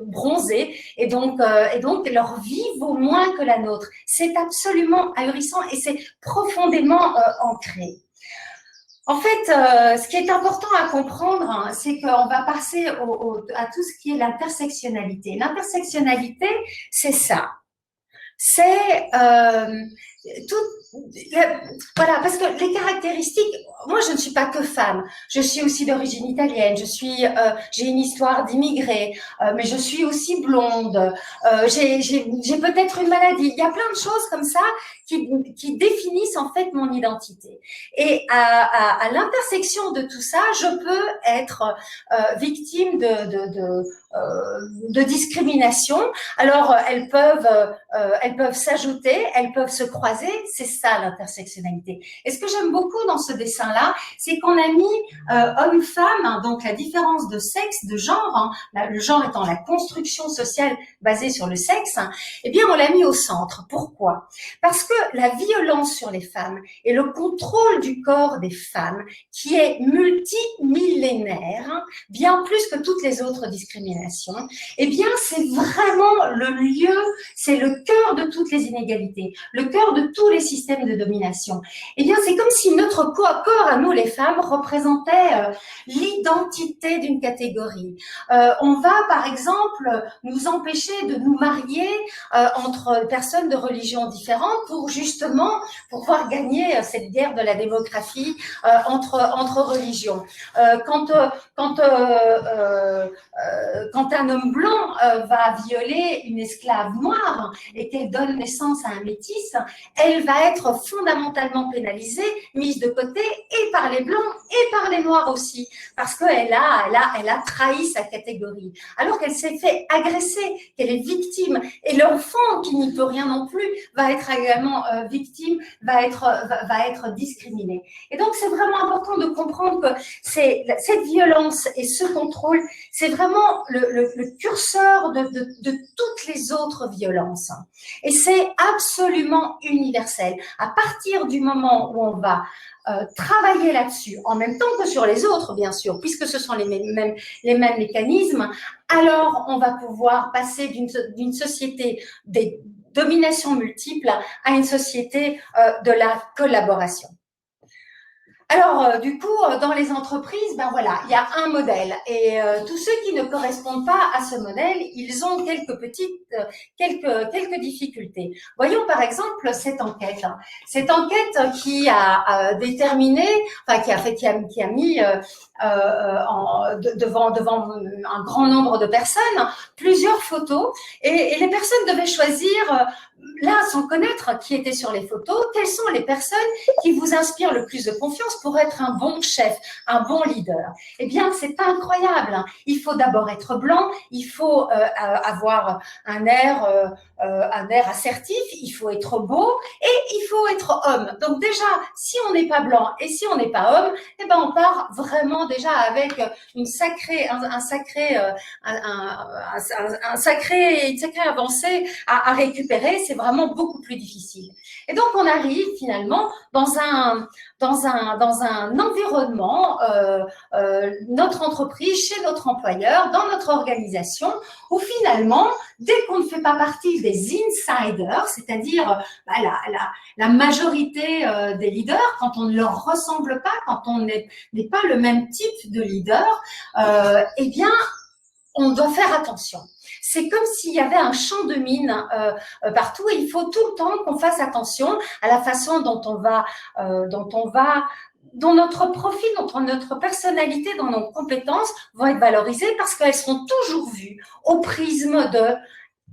bronzées, et donc leur vie vaut moins que la nôtre. C'est absolument ahurissant et c'est profondément ancré. En fait, ce qui est important à comprendre, hein, c'est qu'on va passer à tout ce qui est l'intersectionnalité. L'intersectionnalité, c'est ça. C'est voilà, parce que les caractéristiques, moi je ne suis pas que femme, je suis aussi d'origine italienne, j'ai une histoire d'immigré, mais je suis aussi blonde, j'ai peut-être une maladie, il y a plein de choses comme ça qui définissent en fait mon identité. Et à l'intersection de tout ça, je peux être victime de discrimination. Alors elles peuvent s'ajouter, elles peuvent se croiser, c'est ça l'intersectionnalité. Et ce que j'aime beaucoup dans ce dessin-là, c'est qu'on a mis homme-femme, hein, donc la différence de sexe, de genre, hein, le genre étant la construction sociale basée sur le sexe, hein, eh bien on l'a mis au centre. Pourquoi? Parce que la violence sur les femmes et le contrôle du corps des femmes, qui est multimillénaire, hein, bien plus que toutes les autres discriminations, eh bien c'est vraiment le lieu, c'est le cœur de toutes les inégalités, le cœur de tous les systèmes de domination. Eh bien c'est comme si notre corps à nous les femmes représentait l'identité d'une catégorie. On va par exemple nous empêcher de nous marier entre personnes de religions différentes pour justement pouvoir gagner cette guerre de la démographie entre religions. Quand un homme blanc va violer une esclave noire et qu'elle donne naissance à un métis, elle va être fondamentalement pénalisée, mise de côté et par les blancs et par les noirs aussi, parce qu'elle a trahi sa catégorie, alors qu'elle s'est fait agresser, qu'elle est victime, et l'enfant qui n'y peut rien non plus va être également victime, va être discriminé. Et donc c'est vraiment important de comprendre que cette violence et ce contrôle, c'est vraiment le curseur de toutes les autres violences. Et c'est absolument universel. À partir du moment où on va travailler là-dessus, en même temps que sur les autres, bien sûr, puisque ce sont les mêmes mécanismes, alors on va pouvoir passer d'une société des dominations multiples à une société de la collaboration. Alors, du coup, dans les entreprises, ben voilà, il y a un modèle et tous ceux qui ne correspondent pas à ce modèle, ils ont quelques difficultés. Voyons par exemple cette enquête qui a déterminé, enfin qui a mis devant un grand nombre de personnes plusieurs photos et les personnes devaient choisir là, sans connaître qui était sur les photos, quelles sont les personnes qui vous inspirent le plus de confiance pour être un bon chef, un bon leader. Eh bien, c'est incroyable. Il faut d'abord être blanc, il faut avoir un air un air assertif, il faut être beau et il faut être homme. Donc déjà, si on n'est pas blanc et si on n'est pas homme, eh ben on part vraiment déjà avec une sacrée avancée à récupérer. C'est vraiment beaucoup plus difficile. Et donc on arrive finalement dans un environnement, notre entreprise, chez notre employeur, dans notre organisation, où finalement, dès qu'on ne fait pas partie des insiders, c'est-à-dire la majorité des leaders, quand on ne leur ressemble pas, quand on n'est pas le même type de leader, eh bien, on doit faire attention. C'est comme s'il y avait un champ de mine partout et il faut tout le temps qu'on fasse attention à la façon dont notre profil, notre personnalité, dont nos compétences vont être valorisées parce qu'elles seront toujours vues au prisme de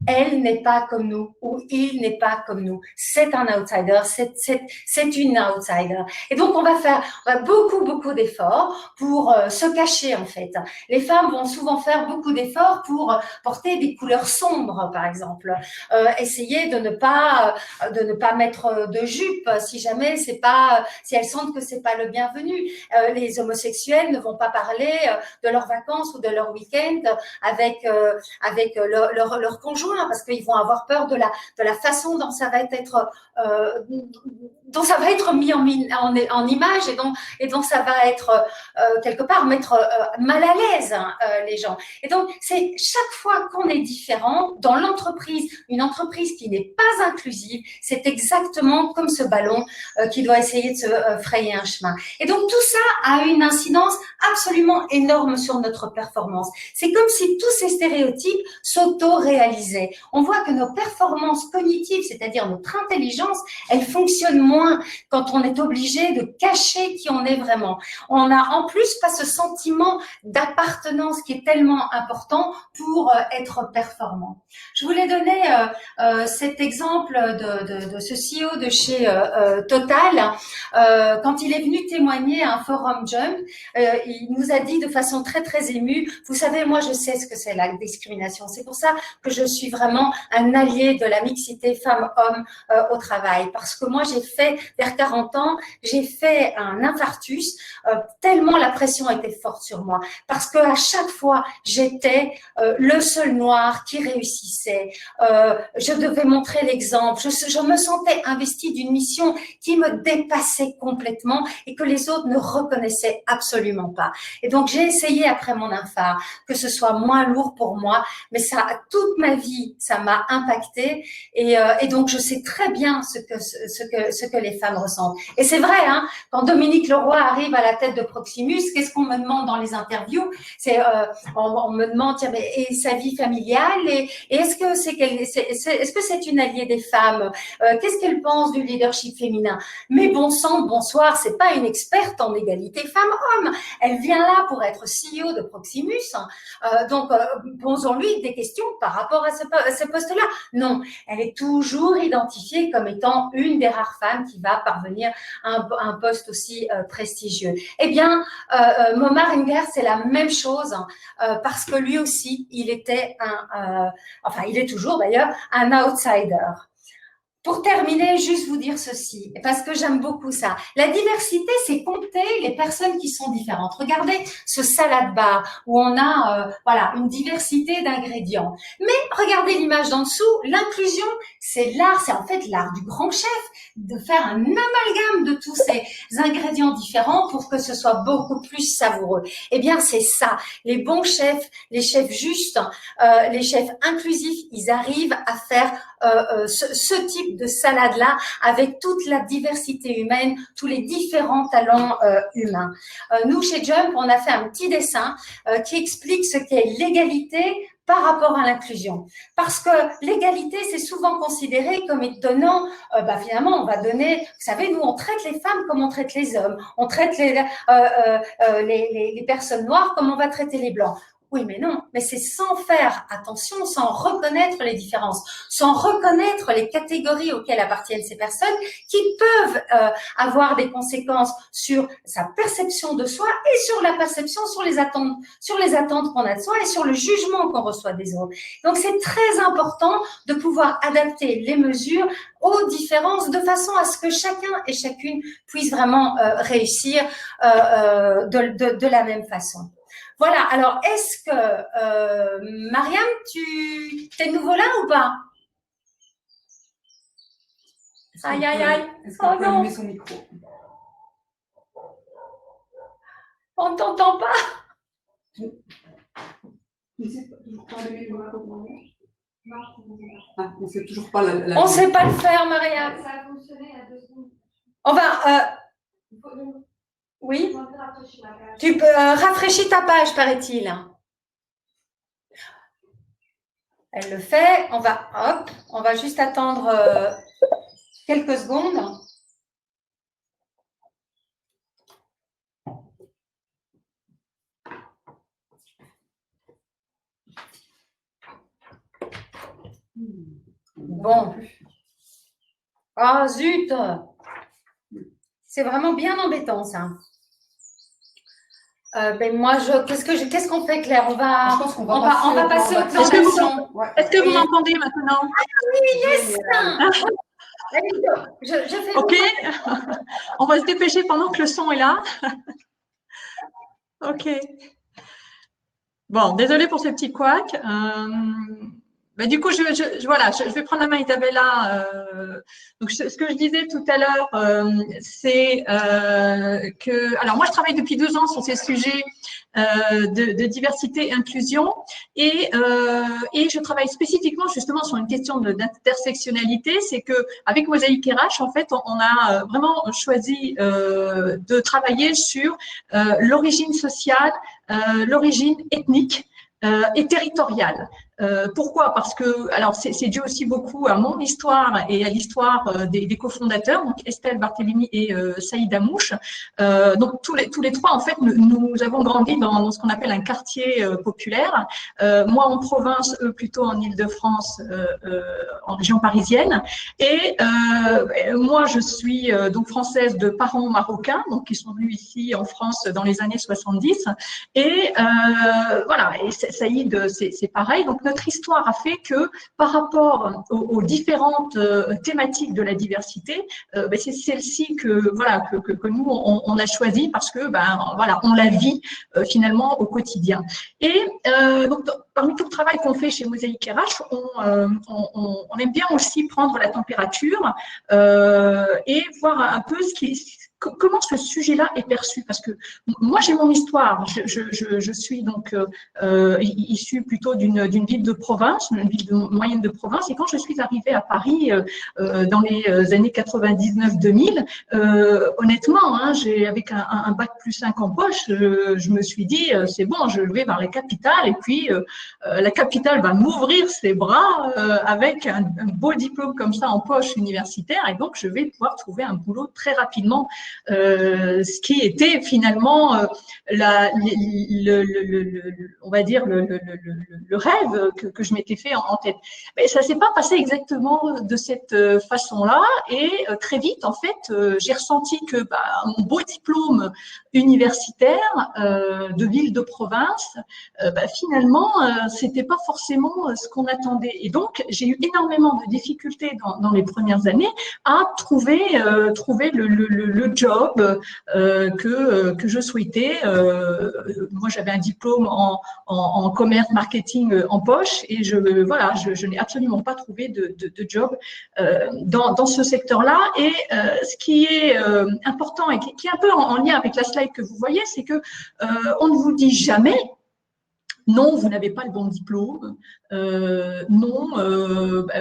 elle n'est pas comme nous ou il n'est pas comme nous. C'est un outsider, c'est une outsider. Et donc, on va faire beaucoup d'efforts pour se cacher, en fait. Les femmes vont souvent faire beaucoup d'efforts pour porter des couleurs sombres, par exemple. Essayer de ne pas mettre de jupe si jamais si elles sentent que c'est pas le bienvenu. Les homosexuels ne vont pas parler de leurs vacances ou de leur week-end avec leur conjoint, parce qu'ils vont avoir peur de la façon dont ça va être mis en image et dont ça va être quelque part mettre mal à l'aise les gens. Et donc c'est chaque fois qu'on est différent dans l'entreprise, une entreprise qui n'est pas inclusive, c'est exactement comme ce ballon qui doit essayer de se frayer un chemin. Et donc tout ça a une incidence absolument énorme sur notre performance. C'est comme si tous ces stéréotypes s'auto-réalisaient. On voit que nos performances cognitives, c'est-à-dire notre intelligence, elles fonctionnent moins quand on est obligé de cacher qui on est vraiment. On n'a en plus pas ce sentiment d'appartenance qui est tellement important pour être performant. Je voulais donner cet exemple de ce CEO de chez Total. Quand il est venu témoigner à un forum Jump, il nous a dit de façon très émue, vous savez, moi je sais ce que c'est la discrimination. C'est pour ça que je suis vraiment un allié de la mixité femmes-hommes au travail. Parce que moi j'ai fait, vers 40 ans, j'ai fait un infarctus tellement la pression était forte sur moi. Parce que à chaque fois, j'étais le seul noir qui réussissait. Je devais montrer l'exemple. Je me sentais investie d'une mission qui me dépassait complètement et que les autres ne reconnaissaient absolument pas. Et donc, j'ai essayé après mon infarct que ce soit moins lourd pour moi, mais ça, toute ma vie, ça m'a impacté et donc, je sais très bien ce que les femmes ressentent. Et c'est vrai, hein, quand Dominique Leroy arrive à la tête de Proximus, qu'est-ce qu'on me demande dans les interviews? On me demande, tiens, mais et sa vie familiale et est-ce que c'est une alliée des femmes? Qu'est-ce qu'elle pense du leadership féminin? Mais bon sang, bonsoir, c'est pas une experte en égalité femmes-hommes. Elle vient là pour être CEO de Proximus. Donc, posons-lui des questions par rapport à ce poste-là. Non, elle est toujours identifiée comme étant une des rares femmes qui va parvenir à un poste aussi prestigieux. Eh bien, Momar Nguer, c'est la même chose parce que lui aussi, il était il est toujours d'ailleurs un outsider. Pour terminer, juste vous dire ceci, parce que j'aime beaucoup ça. La diversité, c'est compter les personnes qui sont différentes. Regardez ce salad bar où on a une diversité d'ingrédients. Mais regardez l'image d'en dessous, l'inclusion, c'est l'art, c'est en fait l'art du grand chef, de faire un amalgame de tous ces ingrédients différents pour que ce soit beaucoup plus savoureux. Eh bien, c'est ça. Les bons chefs, les chefs justes, les chefs inclusifs, ils arrivent à faire ce type de salade-là avec toute la diversité humaine, tous les différents talents humains. Nous, chez Jump, on a fait un petit dessin qui explique ce qu'est l'égalité par rapport à l'inclusion. Parce que l'égalité, c'est souvent considéré comme étonnant. Finalement, on va donner, vous savez, nous, on traite les femmes comme on traite les hommes. On traite les personnes noires comme on va traiter les blancs. Oui, mais non, mais c'est sans faire attention, sans reconnaître les différences, sans reconnaître les catégories auxquelles appartiennent ces personnes qui peuvent avoir des conséquences sur sa perception de soi et sur la perception, sur les attentes qu'on a de soi et sur le jugement qu'on reçoit des autres. Donc, c'est très important de pouvoir adapter les mesures aux différences de façon à ce que chacun et chacune puisse vraiment réussir de la même façon. Voilà, alors est-ce que, Mariam, tu es de nouveau là ou pas? Aïe, aïe, aïe. Est-ce qu'on Oh peut non, allumer son micro? on ne t'entend pas. Je ne sais pas, toujours pas allumer le micro. Ah, on ne sait toujours pas la On ne sait pas le faire, Mariam. Ça a fonctionné il y a 2 secondes. On va… oui, tu peux rafraîchir ta page, paraît-il. Elle le fait. On va juste attendre quelques secondes. Bon. Ah, zut! C'est vraiment bien embêtant, ça. Ben moi, qu'est-ce qu'on fait, Claire? On va passer au plan d'action. Est-ce que vous m'entendez maintenant? Oui, yes! Je fais… Ok, on va se dépêcher pendant que le son est là. Ok. Bon, désolée pour ces petits couacs. Ben, du coup, je vais prendre la main, Isabella. Donc, ce que je disais tout à l'heure, c'est que… Alors, moi, je travaille depuis 2 ans sur ces sujets de diversité et inclusion et je travaille spécifiquement justement sur une question d'intersectionnalité. C'est que avec Mosaïque RH, en fait, on a vraiment choisi de travailler sur l'origine sociale, l'origine ethnique et territoriale. Pourquoi? Parce que, alors, c'est dû aussi beaucoup à mon histoire et à l'histoire des cofondateurs, donc Estelle Barthélémy et Saïd Amouche. Donc, tous les trois, en fait, nous avons grandi dans ce qu'on appelle un quartier populaire. Moi, en province, eux, plutôt en Île-de-France, en région parisienne. Et moi, je suis donc française de parents marocains, donc qui sont venus ici en France dans les années 70. Et voilà, et Saïd, c'est pareil. Donc, notre histoire a fait que par rapport aux différentes thématiques de la diversité, c'est celle-ci que nous on a choisi parce que voilà, on la vit finalement au quotidien. Et donc parmi tout le travail qu'on fait chez Mosaïque RH, on aime bien aussi prendre la température et voir un peu comment ce sujet-là est perçu. Parce que moi, j'ai mon histoire. Je suis donc issue plutôt d'une ville de province, une ville moyenne de province. Et quand je suis arrivée à Paris dans les années 99-2000, honnêtement, avec un bac plus 5 en poche, je me suis dit, c'est bon, je vais vers la capitale. Et puis, la capitale va m'ouvrir ses bras avec un beau diplôme comme ça en poche universitaire. Et donc, je vais pouvoir trouver un boulot très rapidement. Ce qui était finalement on va dire le rêve que je m'étais fait en tête. Mais ça s'est pas passé exactement de cette façon-là et très vite en fait j'ai ressenti que mon beau diplôme universitaire de ville de province finalement c'était pas forcément ce qu'on attendait et donc j'ai eu énormément de difficultés dans les premières années à trouver le job que je souhaitais. Moi, j'avais un diplôme en commerce marketing en poche et je n'ai absolument pas trouvé de job dans ce secteur-là. Et ce qui est important et qui est un peu en lien avec la slide que vous voyez, c'est que on ne vous dit jamais non, vous n'avez pas le bon diplôme. non,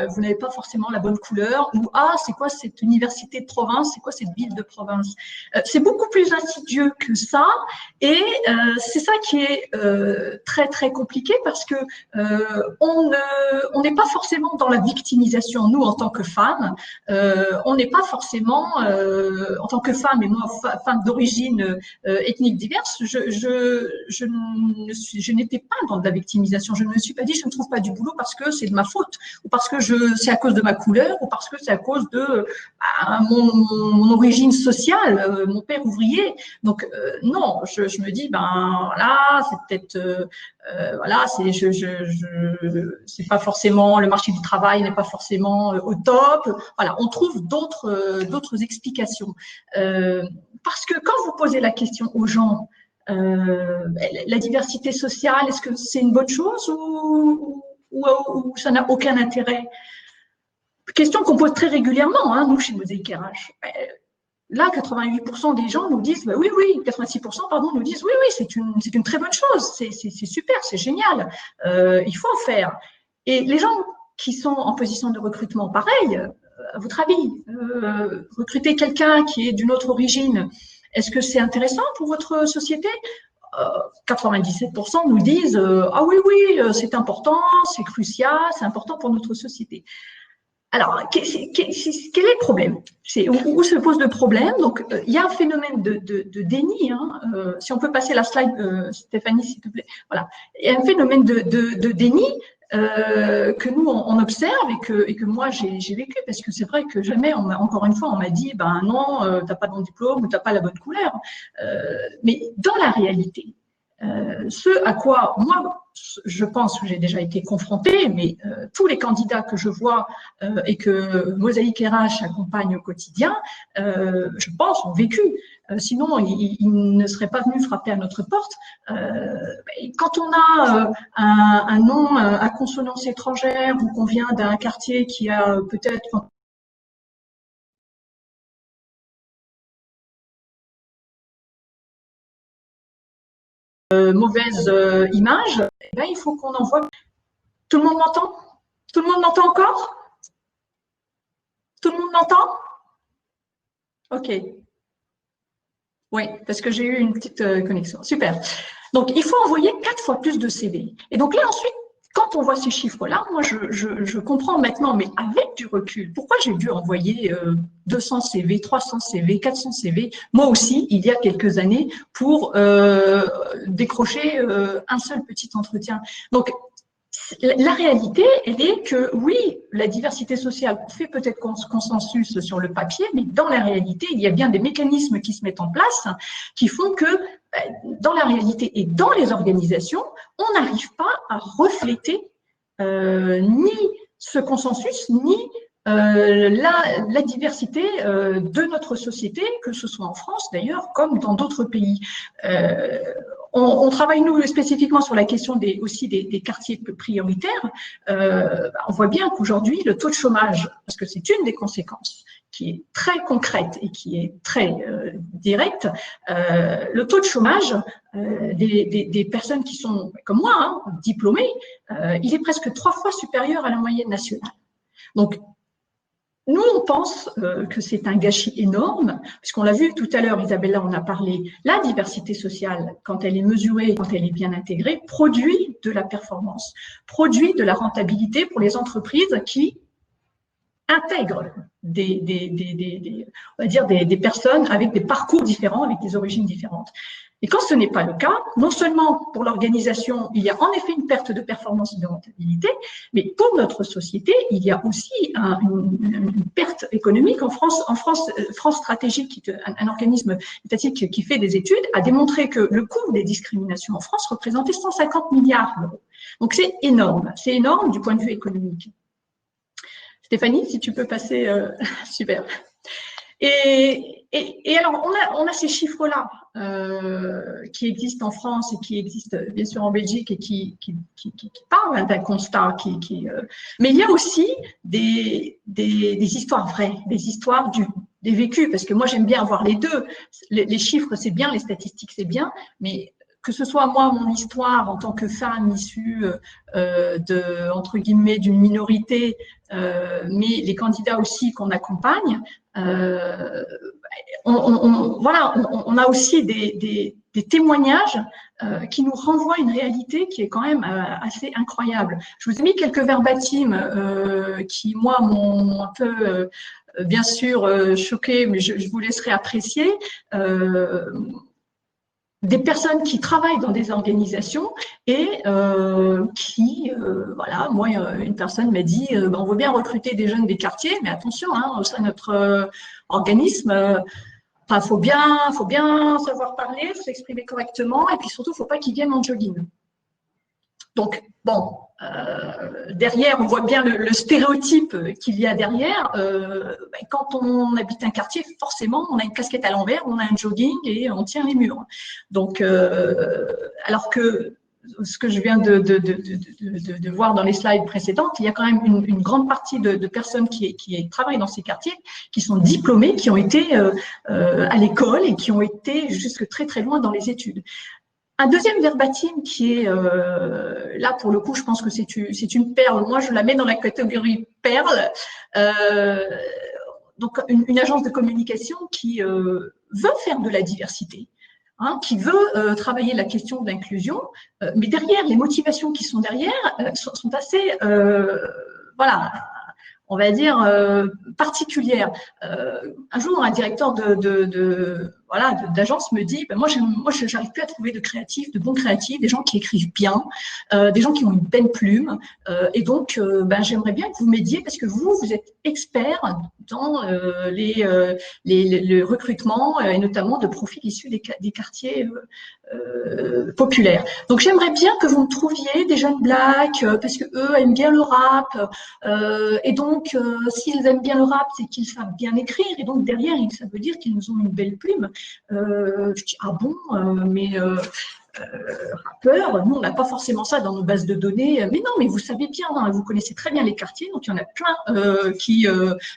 vous n'avez pas forcément la bonne couleur, ou ah, c'est quoi cette université de province, c'est quoi cette ville de province. C'est beaucoup plus insidieux que ça, et c'est ça qui est très très compliqué parce que on n'est pas forcément dans la victimisation, nous en tant que femmes, on n'est pas forcément en tant que femme, et moi femme d'origine ethnique diverse, je n'étais pas dans de la victimisation. Je ne me suis pas dit je ne trouve pas du boulot parce que c'est de ma faute, ou parce que c'est à cause de ma couleur, ou parce que c'est à cause de mon origine sociale, mon père ouvrier. Donc non, je me dis ben voilà, c'est peut-être voilà, c'est pas forcément, le marché du travail n'est pas forcément au top. Voilà, on trouve d'autres explications. Parce que quand vous posez la question aux gens, la diversité sociale, est-ce que c'est une bonne chose ou ça n'a aucun intérêt? Question qu'on pose très régulièrement, hein, nous, chez Mosaïque RH. Là, 88% des gens nous disent, bah, oui, 86%, pardon, nous disent, oui, c'est une très bonne chose, c'est super, c'est génial, il faut en faire. Et les gens qui sont en position de recrutement, pareil, à votre avis, recruter quelqu'un qui est d'une autre origine, est-ce que c'est intéressant pour votre société? 97% nous disent ah oui, c'est important, c'est crucial, c'est important pour notre société. Alors, quel est le problème? Où se pose le problème? Donc, il y a un phénomène de déni. Hein, si on peut passer la slide, Stéphanie, s'il te plaît. Voilà. Il y a un phénomène de déni que nous, on observe et que moi, j'ai vécu, parce que c'est vrai que jamais, encore une fois, on m'a dit, ben non, t'as pas de bon diplôme ou t'as pas la bonne couleur. Mais dans la réalité, ce à quoi moi, je pense que j'ai déjà été confrontée, mais tous les candidats que je vois et que Mosaïque RH accompagne au quotidien, je pense, ont vécu. Sinon, ils ne seraient pas venus frapper à notre porte. Quand on a un nom à consonance étrangère ou qu'on vient d'un quartier qui a peut-être mauvaise image, eh bien, il faut qu'on envoie. Tout le monde m'entend? Tout le monde m'entend encore? Tout le monde m'entend? Ok. Oui, parce que j'ai eu une petite connexion. Super. Donc, il faut envoyer 4 fois plus de CV. Et donc là, ensuite, quand on voit ces chiffres-là, moi, je comprends maintenant, mais avec du recul, pourquoi j'ai dû envoyer 200 CV, 300 CV, 400 CV, moi aussi, il y a quelques années, pour décrocher un seul petit entretien. Donc, la réalité, elle est que oui, la diversité sociale fait peut-être consensus sur le papier, mais dans la réalité, il y a bien des mécanismes qui se mettent en place qui font que dans la réalité et dans les organisations, on n'arrive pas à refléter ni ce consensus, ni la diversité de notre société, que ce soit en France d'ailleurs, comme dans d'autres pays. On travaille, nous, spécifiquement sur la question aussi des quartiers prioritaires. On voit bien qu'aujourd'hui, le taux de chômage, parce que c'est une des conséquences qui est très concrète et qui est très directe, le taux de chômage des personnes qui sont, comme moi, hein, diplômées, il est presque 3 fois supérieur à la moyenne nationale. Donc, nous, on pense que c'est un gâchis énorme, puisqu'on l'a vu tout à l'heure, Isabella en a parlé, la diversité sociale, quand elle est mesurée, quand elle est bien intégrée, produit de la performance, produit de la rentabilité pour les entreprises qui intègrent on va dire des personnes avec des parcours différents, avec des origines différentes. Et quand ce n'est pas le cas, non seulement pour l'organisation, il y a en effet une perte de performance et de rentabilité, mais pour notre société, il y a aussi une perte économique. En France, France Stratégique, qui est un organisme étatique qui fait des études, a démontré que le coût des discriminations en France représentait 150 milliards d'euros. Donc c'est énorme du point de vue économique. Stéphanie, si tu peux passer, super. Et alors, on a ces chiffres-là qui existent en France et qui existent bien sûr en Belgique et qui parlent d'un constat. Mais il y a aussi des histoires vraies, des histoires des vécus, parce que moi j'aime bien avoir les deux. Les chiffres, c'est bien, les statistiques, c'est bien, mais que ce soit moi, mon histoire en tant que femme issue entre guillemets, d'une minorité, mais les candidats aussi qu'on accompagne, voilà, on a aussi des témoignages qui nous renvoient une réalité qui est quand même assez incroyable. Je vous ai mis quelques verbatims qui, moi, m'ont un peu, bien sûr, choqué, mais je vous laisserai apprécier. Des personnes qui travaillent dans des organisations et voilà, moi, une personne m'a dit on veut bien recruter des jeunes des quartiers, mais attention, hein, au sein de notre organisme, enfin, faut bien savoir parler, s'exprimer correctement, et puis surtout, faut pas qu'ils viennent en jogging. Donc, bon, derrière, on voit bien le stéréotype qu'il y a derrière. Quand on habite un quartier, forcément, on a une casquette à l'envers, on a un jogging et on tient les murs. Donc, alors que ce que je viens de voir dans les slides précédentes, il y a quand même une grande partie de personnes qui travaillent dans ces quartiers, qui sont diplômées, qui ont été à l'école et qui ont été jusque très très loin dans les études. Un deuxième verbatim qui est, là pour le coup, je pense que c'est une perle. Moi, je la mets dans la catégorie perle. Donc, une agence de communication qui veut faire de la diversité, hein, qui veut travailler la question de l'inclusion, mais derrière, les motivations qui sont derrière sont assez, voilà, on va dire, particulières. Un jour, un directeur d'agence me dit moi, j'arrive plus à trouver de créatifs, de bons créatifs, des gens qui écrivent bien, des gens qui ont une belle plume. Et donc, j'aimerais bien que vous m'aidiez parce que vous êtes expert dans le recrutement et notamment de profils issus des quartiers populaires. Donc, j'aimerais bien que vous me trouviez des jeunes blacks parce que eux aiment bien le rap. Et donc, s'ils aiment bien le rap, c'est qu'ils savent bien écrire. Et donc, derrière, ça veut dire qu'ils ont une belle plume. Je dis, ah bon, mais rappeur, nous, on n'a pas forcément ça dans nos bases de données. Mais non, mais vous savez bien, hein, vous connaissez très bien les quartiers. Donc, il y en a plein qui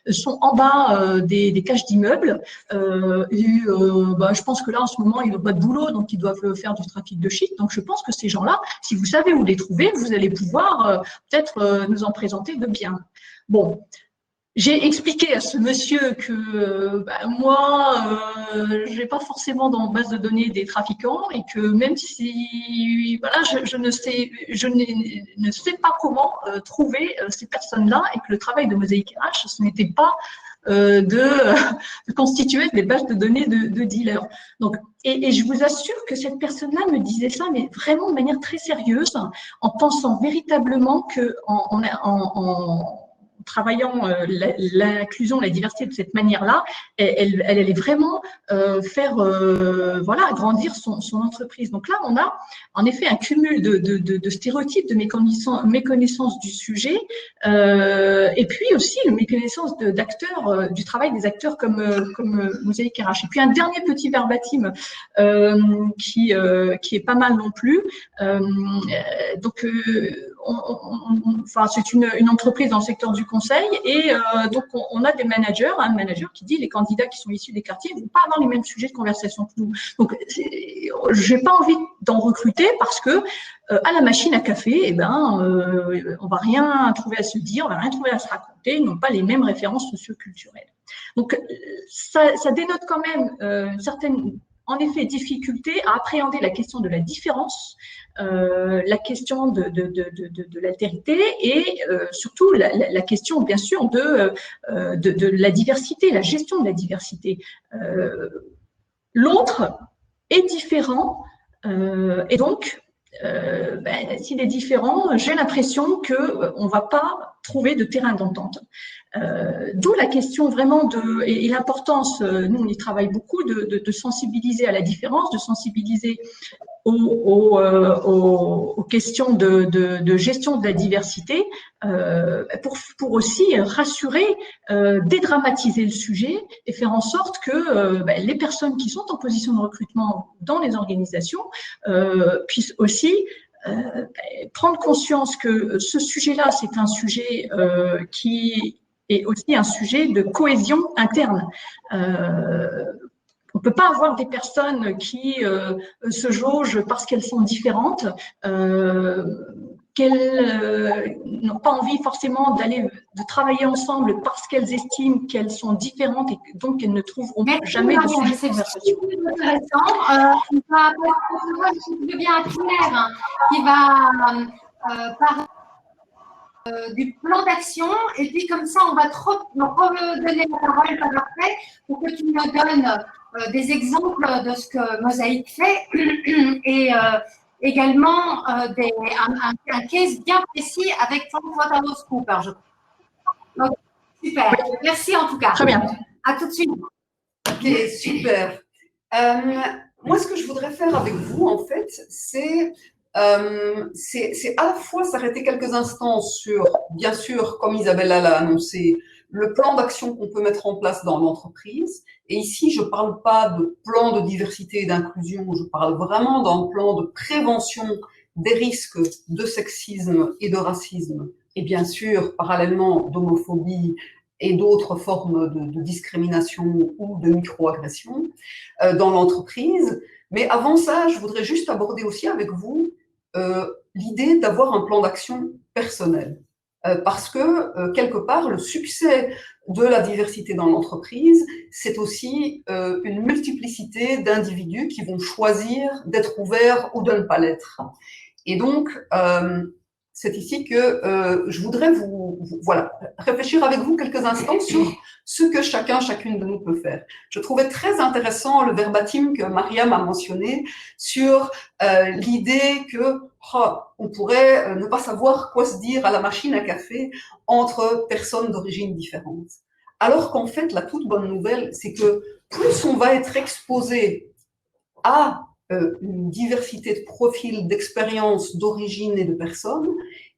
sont en bas des cages d'immeubles. Je pense que là, en ce moment, ils n'ont pas de boulot, donc ils doivent faire du trafic de shit. Donc, je pense que ces gens-là, si vous savez où les trouver, vous allez pouvoir peut-être nous en présenter de bien. Bon. J'ai expliqué à ce monsieur que moi, j'ai pas forcément dans base de données des trafiquants et que même si voilà, je ne sais pas comment trouver ces personnes-là et que le travail de Mosaïque RH, ce n'était pas de constituer des bases de données de dealers. Donc, et je vous assure que cette personne-là me disait ça, mais vraiment de manière très sérieuse, en pensant véritablement que en travaillant l'inclusion, la diversité de cette manière-là, elle allait vraiment faire voilà, grandir son entreprise. Donc là, on a en effet un cumul de stéréotypes, de méconnaissance du sujet, et puis aussi une méconnaissance d'acteurs, du travail des acteurs comme Mosaïque RH. Et puis un dernier petit verbatim qui est pas mal non plus. Donc, enfin, c'est une entreprise dans le secteur du conseil et donc on a des managers, un manager qui dit les candidats qui sont issus des quartiers ne vont pas avoir les mêmes sujets de conversation que nous. Donc, j'ai pas envie d'en recruter parce que à la machine à café, on va rien trouver à se dire, on va rien trouver à se raconter, ils n'ont pas les mêmes références socioculturelles. Donc, ça dénote quand même une certaine, en effet, difficulté à appréhender la question de la différence, la question de l'altérité et surtout la question, bien sûr, de la diversité, la gestion de la diversité. L'autre est différent et donc, s'il est différent, j'ai l'impression qu'on ne va pas trouver de terrain d'entente. D'où la question vraiment et l'importance, nous on y travaille beaucoup, de sensibiliser à la différence, de sensibiliser aux questions de gestion de la diversité, pour aussi rassurer, dédramatiser le sujet et faire en sorte que les personnes qui sont en position de recrutement dans les organisations puissent aussi prendre conscience que ce sujet-là, c'est un sujet qui est aussi un sujet de cohésion interne. on peut pas avoir des personnes qui se jaugent parce qu'elles sont différentes, qu'elles n'ont pas envie forcément de travailler ensemble parce qu'elles estiment qu'elles sont différentes et donc qu'elles ne trouveront jamais de sujet de conversation. C'est intéressant. On va passer si tu veux bien à Claire, hein, qui va parler du plan d'action, et puis comme ça on va me redonner la parole par après pour que tu me donnes des exemples de ce que Mosaïque fait et également un case bien précis avec PhotoScoop. Donc, super, merci en tout cas. Très bien. À tout de suite. Ok, super. Moi, ce que je voudrais faire avec vous, en fait, c'est à la fois s'arrêter quelques instants sur, bien sûr, comme Isabella l'a annoncé, le plan d'action qu'on peut mettre en place dans l'entreprise. Et ici, je ne parle pas de plan de diversité et d'inclusion, je parle vraiment d'un plan de prévention des risques de sexisme et de racisme, et bien sûr, parallèlement, d'homophobie et d'autres formes de discrimination ou de microagression dans l'entreprise. Mais avant ça, je voudrais juste aborder aussi avec vous l'idée d'avoir un plan d'action personnel. Parce que, quelque part, le succès de la diversité dans l'entreprise, c'est aussi une multiplicité d'individus qui vont choisir d'être ouverts ou de ne pas l'être. Et donc, c'est ici que je voudrais voilà, réfléchir avec vous quelques instants sur ce que chacune de nous peut faire. Je trouvais très intéressant le verbatim que Mariam a mentionné sur l'idée que on pourrait ne pas savoir quoi se dire à la machine à café entre personnes d'origine différentes. Alors qu'en fait, la toute bonne nouvelle, c'est que plus on va être exposé à une diversité de profils, d'expériences, d'origine et de personnes,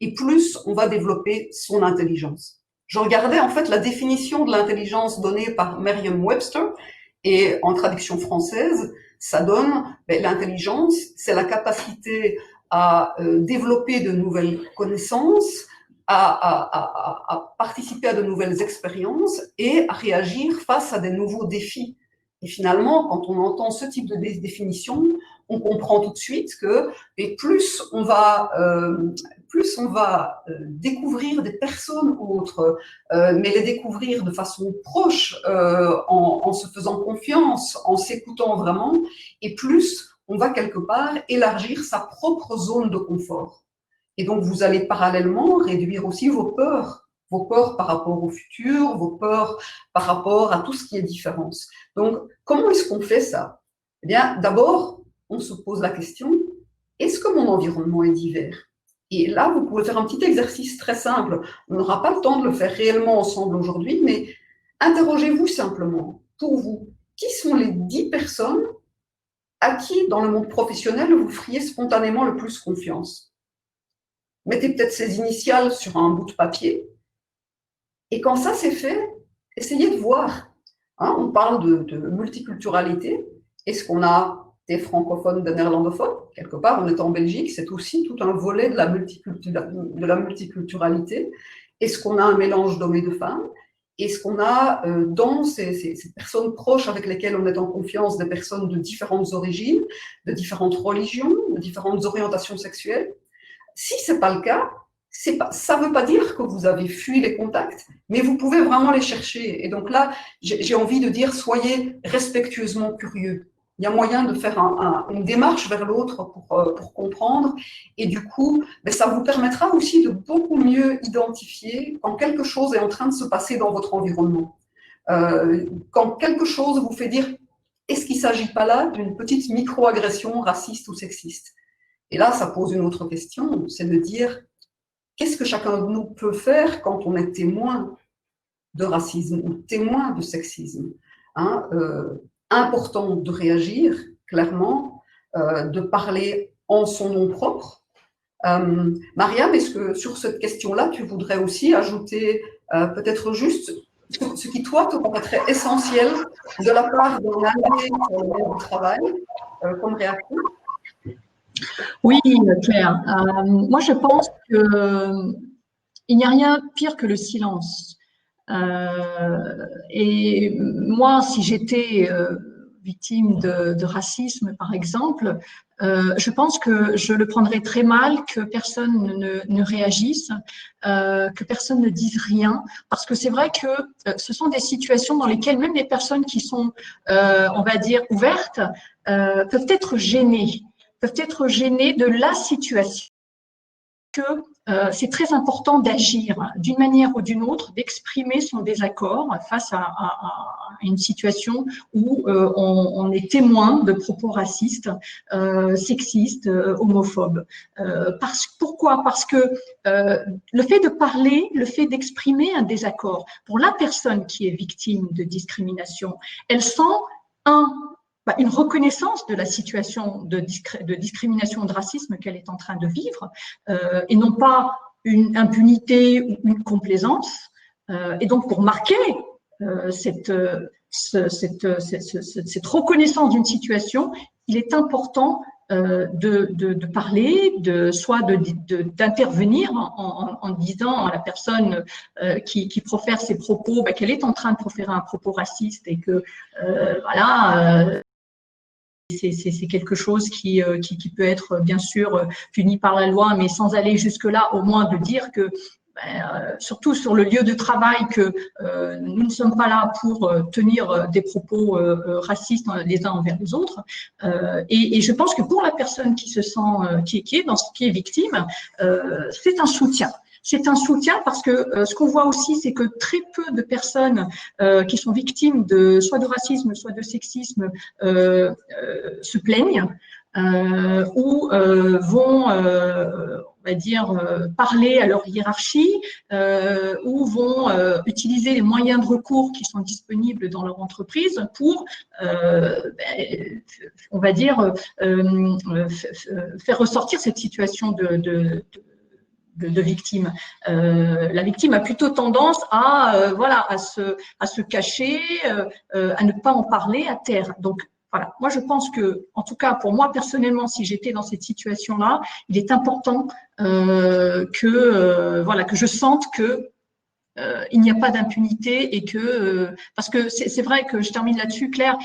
et plus on va développer son intelligence. Je regardais en fait la définition de l'intelligence donnée par Merriam-Webster, et en traduction française, ça donne l'intelligence, c'est la capacité à développer de nouvelles connaissances, à participer à de nouvelles expériences et à réagir face à des nouveaux défis. Et finalement, quand on entend ce type de définition, on comprend tout de suite que plus on va découvrir des personnes autres, mais les découvrir de façon proche, en se faisant confiance, en s'écoutant vraiment, et plus on va quelque part élargir sa propre zone de confort. Et donc, vous allez parallèlement réduire aussi vos peurs par rapport au futur, vos peurs par rapport à tout ce qui est différence. Donc, comment est-ce qu'on fait ça? Eh bien, d'abord, on se pose la question, est-ce que mon environnement est divers? Et là, vous pouvez faire un petit exercice très simple. On n'aura pas le temps de le faire réellement ensemble aujourd'hui, mais interrogez-vous simplement, pour vous, qui sont les 10 personnes à qui, dans le monde professionnel, vous feriez spontanément le plus confiance? Mettez peut-être ces initiales sur un bout de papier. Et quand ça c'est fait, essayez de voir. Hein, on parle de multiculturalité. Est-ce qu'on a des francophones, des néerlandophones? Quelque part, on est en Belgique, c'est aussi tout un volet de la multiculturalité. Est-ce qu'on a un mélange d'hommes et de femmes? Est-ce qu'on a dans ces personnes proches avec lesquelles on est en confiance des personnes de différentes origines, de différentes religions, de différentes orientations sexuelles? Si ce n'est pas le cas, ça ne veut pas dire que vous avez fui les contacts, mais vous pouvez vraiment les chercher. Et donc là, j'ai envie de dire, soyez respectueusement curieux. Il y a moyen de faire une démarche vers l'autre pour comprendre. Et du coup, ça vous permettra aussi de beaucoup mieux identifier quand quelque chose est en train de se passer dans votre environnement. Quand quelque chose vous fait dire, est-ce qu'il ne s'agit pas là d'une petite micro-agression raciste ou sexiste? Et là, ça pose une autre question, c'est de dire, qu'est-ce que chacun de nous peut faire quand on est témoin de racisme ou témoin de sexisme, hein, important de réagir, clairement, de parler en son nom propre. Mariam, est-ce que sur cette question-là, tu voudrais aussi ajouter peut-être juste ce qui, toi, te paraîtrait essentiel de la part d'un allié sur le monde du travail comme réaction? Oui, Claire. Moi, je pense qu'il n'y a rien de pire que le silence. Et moi, si j'étais victime de racisme, par exemple, je pense que je le prendrais très mal que personne ne réagisse, que personne ne dise rien, parce que c'est vrai que ce sont des situations dans lesquelles même les personnes qui sont, on va dire, ouvertes, peuvent être gênées de la situation. Que c'est très important d'agir d'une manière ou d'une autre, d'exprimer son désaccord face à une situation où on est témoin de propos racistes, sexistes, homophobes. Pourquoi? Parce que le fait de parler, le fait d'exprimer un désaccord, pour la personne qui est victime de discrimination, elle sent une reconnaissance de la situation de discrimination ou de racisme qu'elle est en train de vivre, et non pas une impunité ou une complaisance. Et donc, pour marquer cette reconnaissance d'une situation, il est important de parler, soit d'intervenir en disant à la personne qui profère ses propos qu'elle est en train de proférer un propos raciste et que c'est quelque chose qui peut être bien sûr puni par la loi, mais sans aller jusque-là, au moins de dire que surtout sur le lieu de travail, que nous ne sommes pas là pour tenir des propos racistes les uns envers les autres. Et je pense que pour la personne qui se sent, qui est victime, c'est un soutien. C'est un soutien parce que ce qu'on voit aussi, c'est que très peu de personnes qui sont victimes soit de racisme, soit de sexisme se plaignent ou vont, on va dire, parler à leur hiérarchie ou vont utiliser les moyens de recours qui sont disponibles dans leur entreprise pour, on va dire, faire ressortir cette situation de victime. La victime a plutôt tendance à se cacher, à ne pas en parler, à taire. Donc voilà, moi je pense que, en tout cas pour moi personnellement, si j'étais dans cette situation-là, il est important que je sente que il n'y a pas d'impunité et que parce que c'est vrai que je termine là-dessus, Claire,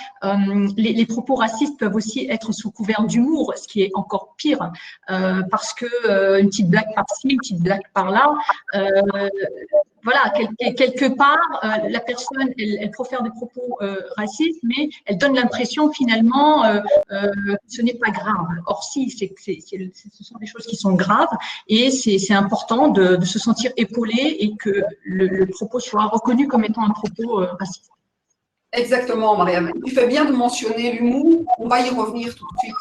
les propos racistes peuvent aussi être sous couvert d'humour, ce qui est encore pire parce que une petite blague par-ci, une petite blague par-là, quelque part, la personne, elle profère des propos racistes, mais elle donne l'impression finalement que ce n'est pas grave. Or si, ce sont des choses qui sont graves et c'est important de se sentir épaulé et que le propos soit reconnu comme étant un propos raciste. Exactement, Mariam. Tu fais bien de mentionner l'humour, on va y revenir tout de suite.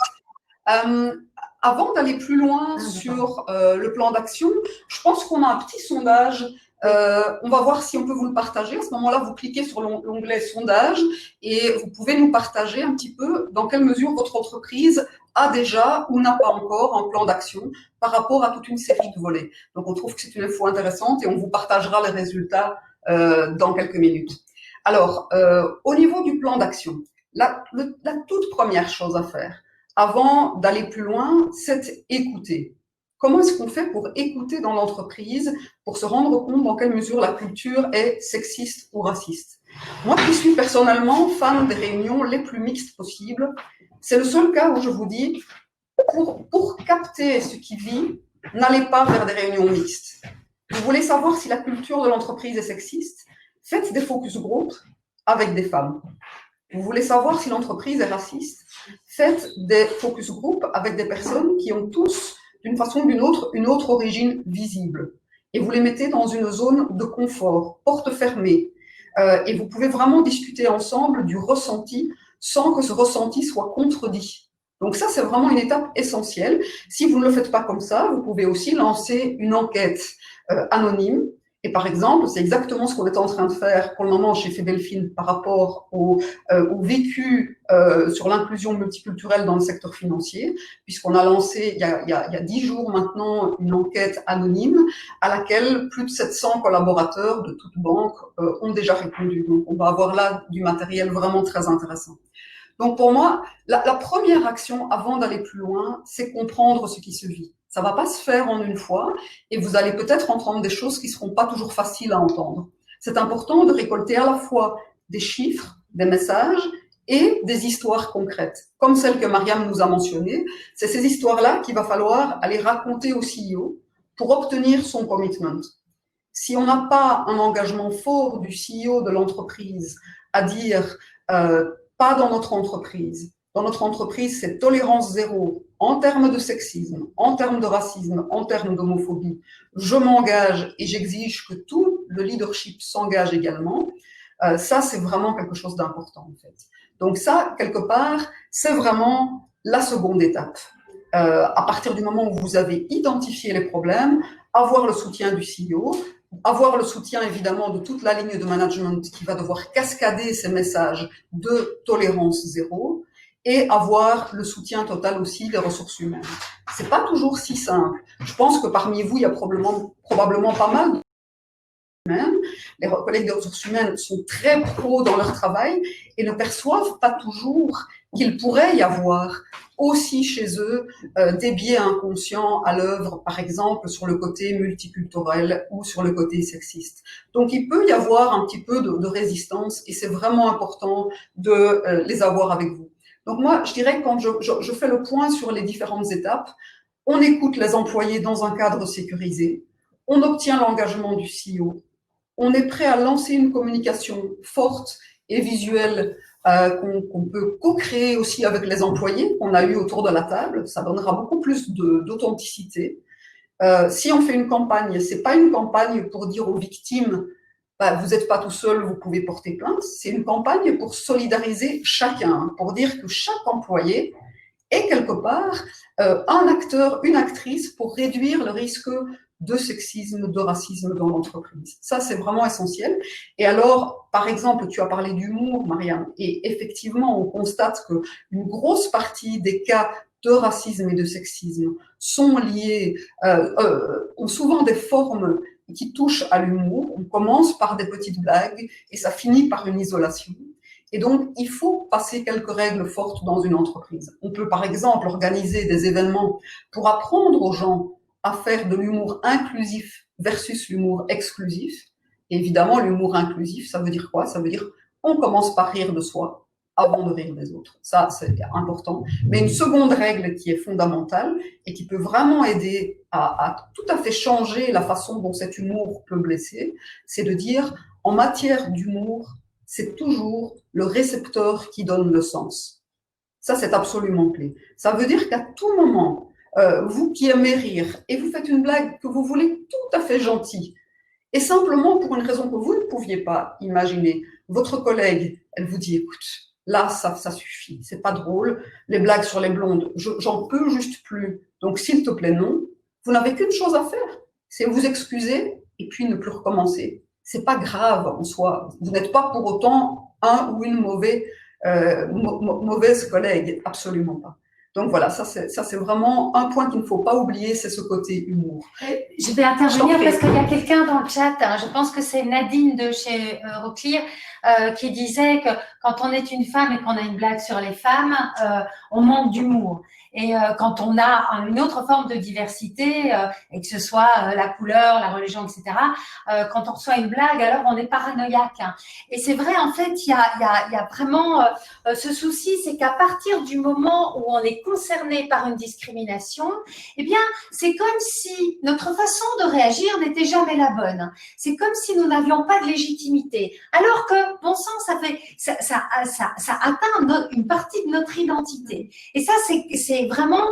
Avant d'aller plus loin sur le plan d'action, je pense qu'on a un petit sondage. On va voir si on peut vous le partager. À ce moment-là, vous cliquez sur l'onglet sondage et vous pouvez nous partager un petit peu dans quelle mesure votre entreprise a déjà ou n'a pas encore un plan d'action par rapport à toute une série de volets. Donc, on trouve que c'est une info intéressante et on vous partagera les résultats dans quelques minutes. Alors, au niveau du plan d'action, la toute première chose à faire avant d'aller plus loin, c'est écouter. Comment est-ce qu'on fait pour écouter dans l'entreprise, pour se rendre compte dans quelle mesure la culture est sexiste ou raciste? Moi qui suis personnellement fan des réunions les plus mixtes possibles, c'est le seul cas où je vous dis, pour capter ce qui vit, n'allez pas vers des réunions mixtes. Vous voulez savoir si la culture de l'entreprise est sexiste? Faites des focus group avec des femmes. Vous voulez savoir si l'entreprise est raciste? Faites des focus group avec des personnes qui ont tous, d'une façon ou d'une autre, une autre origine visible. Et vous les mettez dans une zone de confort, porte fermée. Et vous pouvez vraiment discuter ensemble du ressenti sans que ce ressenti soit contredit. Donc ça, c'est vraiment une étape essentielle. Si vous ne le faites pas comme ça, vous pouvez aussi lancer une enquête anonyme. Et par exemple, c'est exactement ce qu'on est en train de faire pour le moment chez Febelfin par rapport au vécu sur l'inclusion multiculturelle dans le secteur financier, puisqu'on a lancé il y a 10 jours maintenant une enquête anonyme à laquelle plus de 700 collaborateurs de toutes banques ont déjà répondu. Donc on va avoir là du matériel vraiment très intéressant. Donc pour moi, la première action avant d'aller plus loin, c'est comprendre ce qui se vit. Ça va pas se faire en une fois et vous allez peut-être entendre des choses qui seront pas toujours faciles à entendre. C'est important de récolter à la fois des chiffres, des messages et des histoires concrètes, comme celle que Mariam nous a mentionnées. C'est ces histoires-là qu'il va falloir aller raconter au CEO pour obtenir son commitment. Si on n'a pas un engagement fort du CEO de l'entreprise à dire pas dans notre entreprise. Dans notre entreprise, c'est tolérance zéro en termes de sexisme, en termes de racisme, en termes d'homophobie. Je m'engage et j'exige que tout le leadership s'engage également. Ça, c'est vraiment quelque chose d'important, en fait. Donc ça, quelque part, c'est vraiment la seconde étape. À partir du moment où vous avez identifié les problèmes, avoir le soutien du CEO, avoir le soutien évidemment de toute la ligne de management qui va devoir cascader ces messages de tolérance zéro et avoir le soutien total aussi des ressources humaines. C'est pas toujours si simple. Je pense que parmi vous, il y a probablement pas mal de humaines. Les collègues des ressources humaines sont très pros dans leur travail et ne perçoivent pas toujours qu'il pourrait y avoir aussi chez eux des biais inconscients à l'œuvre, par exemple sur le côté multiculturel ou sur le côté sexiste. Donc il peut y avoir un petit peu de résistance et c'est vraiment important de les avoir avec vous. Donc moi, je dirais que quand je fais le point sur les différentes étapes, on écoute les employés dans un cadre sécurisé, on obtient l'engagement du CEO, on est prêt à lancer une communication forte et visuelle qu'on peut co-créer aussi avec les employés qu'on a eu autour de la table. Ça donnera beaucoup plus d'authenticité. Si on fait une campagne, c'est pas une campagne pour dire aux victimes vous n'êtes pas tout seul, vous pouvez porter plainte. C'est une campagne pour solidariser chacun, pour dire que chaque employé est quelque part un acteur, une actrice pour réduire le risque de sexisme, de racisme dans l'entreprise. Ça, c'est vraiment essentiel. Et alors, par exemple, tu as parlé d'humour, Marianne, et effectivement, on constate qu'une grosse partie des cas de racisme et de sexisme sont liés, ont souvent des formes qui touchent à l'humour. On commence par des petites blagues et ça finit par une isolation. Et donc, il faut passer quelques règles fortes dans une entreprise. On peut, par exemple, organiser des événements pour apprendre aux gens à faire de l'humour inclusif versus l'humour exclusif. Et évidemment, l'humour inclusif, ça veut dire quoi? Ça veut dire on commence par rire de soi avant de rire des autres. Ça, c'est important. Mais une seconde règle qui est fondamentale et qui peut vraiment aider à tout à fait changer la façon dont cet humour peut blesser, c'est de dire, en matière d'humour, c'est toujours le récepteur qui donne le sens. Ça, c'est absolument clé. Ça veut dire qu'à tout moment, vous qui aimez rire et vous faites une blague que vous voulez tout à fait gentille et simplement pour une raison que vous ne pouviez pas imaginer, votre collègue, elle vous dit, écoute, là, ça suffit, c'est pas drôle, les blagues sur les blondes, j'en peux juste plus, donc s'il te plaît, non, vous n'avez qu'une chose à faire, c'est vous excuser et puis ne plus recommencer. C'est pas grave en soi, vous n'êtes pas pour autant un ou une mauvaise collègue, absolument pas. Donc voilà, ça c'est vraiment un point qu'il ne faut pas oublier, c'est ce côté humour. Je vais intervenir parce qu'il y a quelqu'un dans le chat, je pense que c'est Nadine de chez Euroclear, qui disait que quand on est une femme et qu'on a une blague sur les femmes, on manque d'humour. Et quand on a une autre forme de diversité, et que ce soit la couleur, la religion, etc., quand on reçoit une blague, alors on est paranoïaque. Et c'est vrai, en fait, il y a vraiment ce souci, c'est qu'à partir du moment où on est concerné par une discrimination, eh bien, c'est comme si notre façon de réagir n'était jamais la bonne. C'est comme si nous n'avions pas de légitimité. Alors que, bon sang, ça atteint une partie de notre identité. Et ça, c'est vraiment,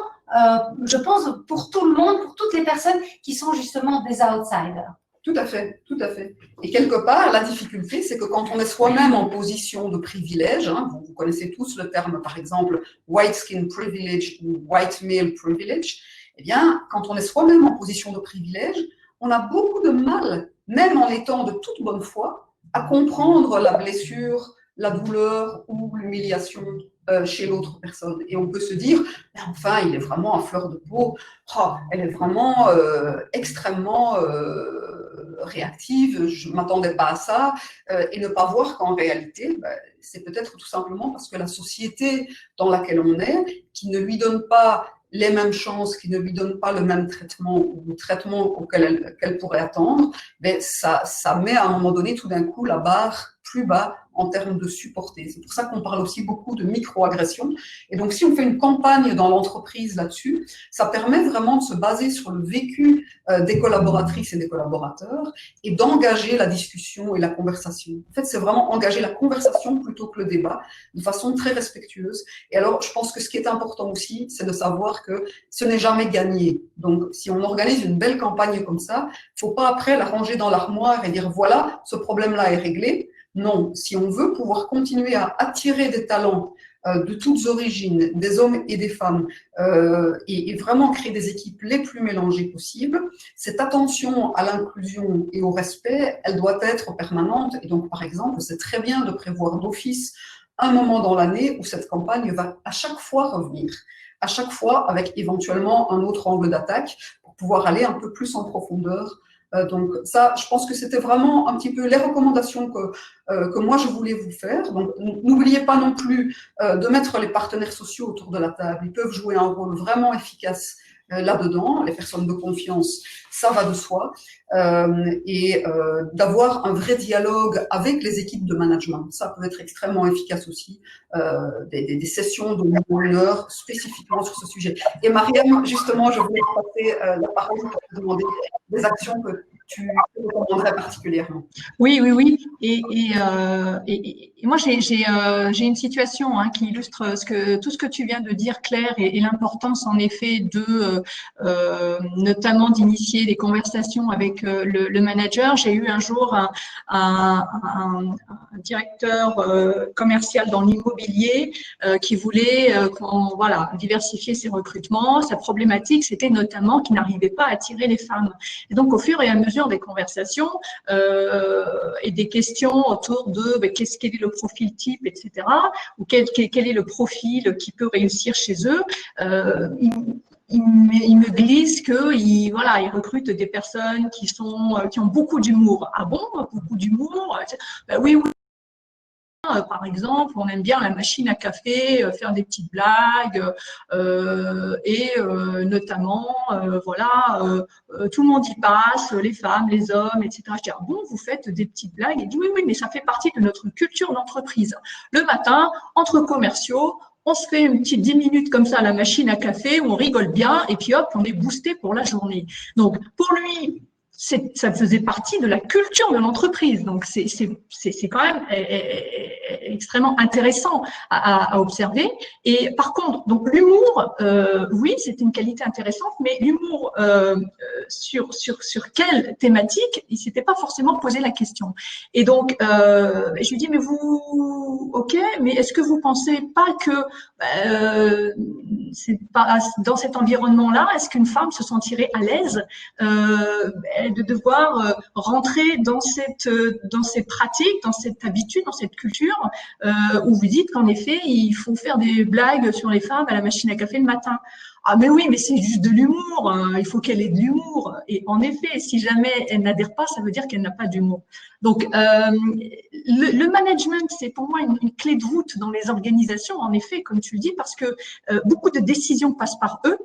je pense, pour tout le monde, pour toutes les personnes qui sont justement des outsiders. Tout à fait, tout à fait. Et quelque part, la difficulté, c'est que quand on est soi-même en position de privilège, vous connaissez tous le terme, par exemple, white skin privilege ou white male privilege, eh bien, quand on est soi-même en position de privilège, on a beaucoup de mal, même en étant de toute bonne foi, à comprendre la blessure, la douleur ou l'humiliation chez l'autre personne. Et on peut se dire, mais enfin, il est vraiment à fleur de peau, elle est vraiment extrêmement réactive, je ne m'attendais pas à ça, et ne pas voir qu'en réalité, c'est peut-être tout simplement parce que la société dans laquelle on est, qui ne lui donne pas les mêmes chances, qui ne lui donne pas le même traitement ou le traitement auquel qu'elle pourrait attendre, ça met à un moment donné tout d'un coup la barre plus bas en termes de supporter. C'est pour ça qu'on parle aussi beaucoup de micro-agressions. Et donc, si on fait une campagne dans l'entreprise là-dessus, ça permet vraiment de se baser sur le vécu des collaboratrices et des collaborateurs et d'engager la discussion et la conversation. En fait, c'est vraiment engager la conversation plutôt que le débat de façon très respectueuse. Et alors, je pense que ce qui est important aussi, c'est de savoir que ce n'est jamais gagné. Donc, si on organise une belle campagne comme ça, il ne faut pas après la ranger dans l'armoire et dire voilà, ce problème-là est réglé. Non, si on veut pouvoir continuer à attirer des talents de toutes origines, des hommes et des femmes, et vraiment créer des équipes les plus mélangées possibles, cette attention à l'inclusion et au respect, elle doit être permanente. Et donc, par exemple, c'est très bien de prévoir d'office un moment dans l'année où cette campagne va à chaque fois revenir, à chaque fois avec éventuellement un autre angle d'attaque pour pouvoir aller un peu plus en profondeur. Donc ça, je pense que c'était vraiment un petit peu les recommandations que moi je voulais vous faire. Donc n'oubliez pas non plus de mettre les partenaires sociaux autour de la table. Ils peuvent jouer un rôle vraiment efficace là-dedans. Les personnes de confiance, ça va de soi. Et d'avoir un vrai dialogue avec les équipes de management. Ça peut être extrêmement efficace aussi. Des sessions de 1 heure spécifiquement sur ce sujet. Et Mariam, justement, je voulais passer la parole pour te demander des actions que tu recommanderais particulièrement. Oui, oui, oui. Et moi, j'ai une situation qui illustre tout ce que tu viens de dire, Claire, et l'importance, en effet, de notamment d'initier des conversations avec le manager. J'ai eu un jour un directeur commercial dans l'immobilier qui voulait diversifier ses recrutements. Sa problématique, c'était notamment qu'il n'arrivait pas à attirer les femmes. Et donc, au fur et à mesure des conversations et des questions autour de quel est le profil type, etc., ou quel est le profil qui peut réussir chez eux, il me glisse qu'ils recrutent des personnes qui ont beaucoup d'humour. Ah bon, beaucoup d'humour? Oui, oui. Par exemple, on aime bien la machine à café, faire des petites blagues et notamment, tout le monde y passe, les femmes, les hommes, etc. Je dis, ah bon, vous faites des petites blagues? Il dit, oui, oui, mais ça fait partie de notre culture d'entreprise. Le matin, entre commerciaux, on se fait une petite 10 minutes comme ça à la machine à café, où on rigole bien, et puis hop, on est boosté pour la journée. Donc, pour lui, ça faisait partie de la culture de l'entreprise. Donc, c'est quand même extrêmement intéressant à observer. Et par contre, donc l'humour, oui, c'est une qualité intéressante, mais l'humour sur quelle thématique, il s'était pas forcément posé la question. Et donc, je lui dis, mais vous, ok, mais est-ce que vous pensez pas que c'est pas dans cet environnement-là, est-ce qu'une femme se sentirait à l'aise de devoir rentrer dans cette pratique, dans cette habitude, dans cette culture où vous dites qu'en effet, il faut faire des blagues sur les femmes à la machine à café le matin. Ah mais oui, mais c'est juste de l'humour, il faut qu'elle ait de l'humour. Et en effet, si jamais elle n'adhère pas, ça veut dire qu'elle n'a pas d'humour. Donc, le management, c'est pour moi une clé de voûte dans les organisations, en effet, comme tu le dis, parce que beaucoup de décisions passent par eux.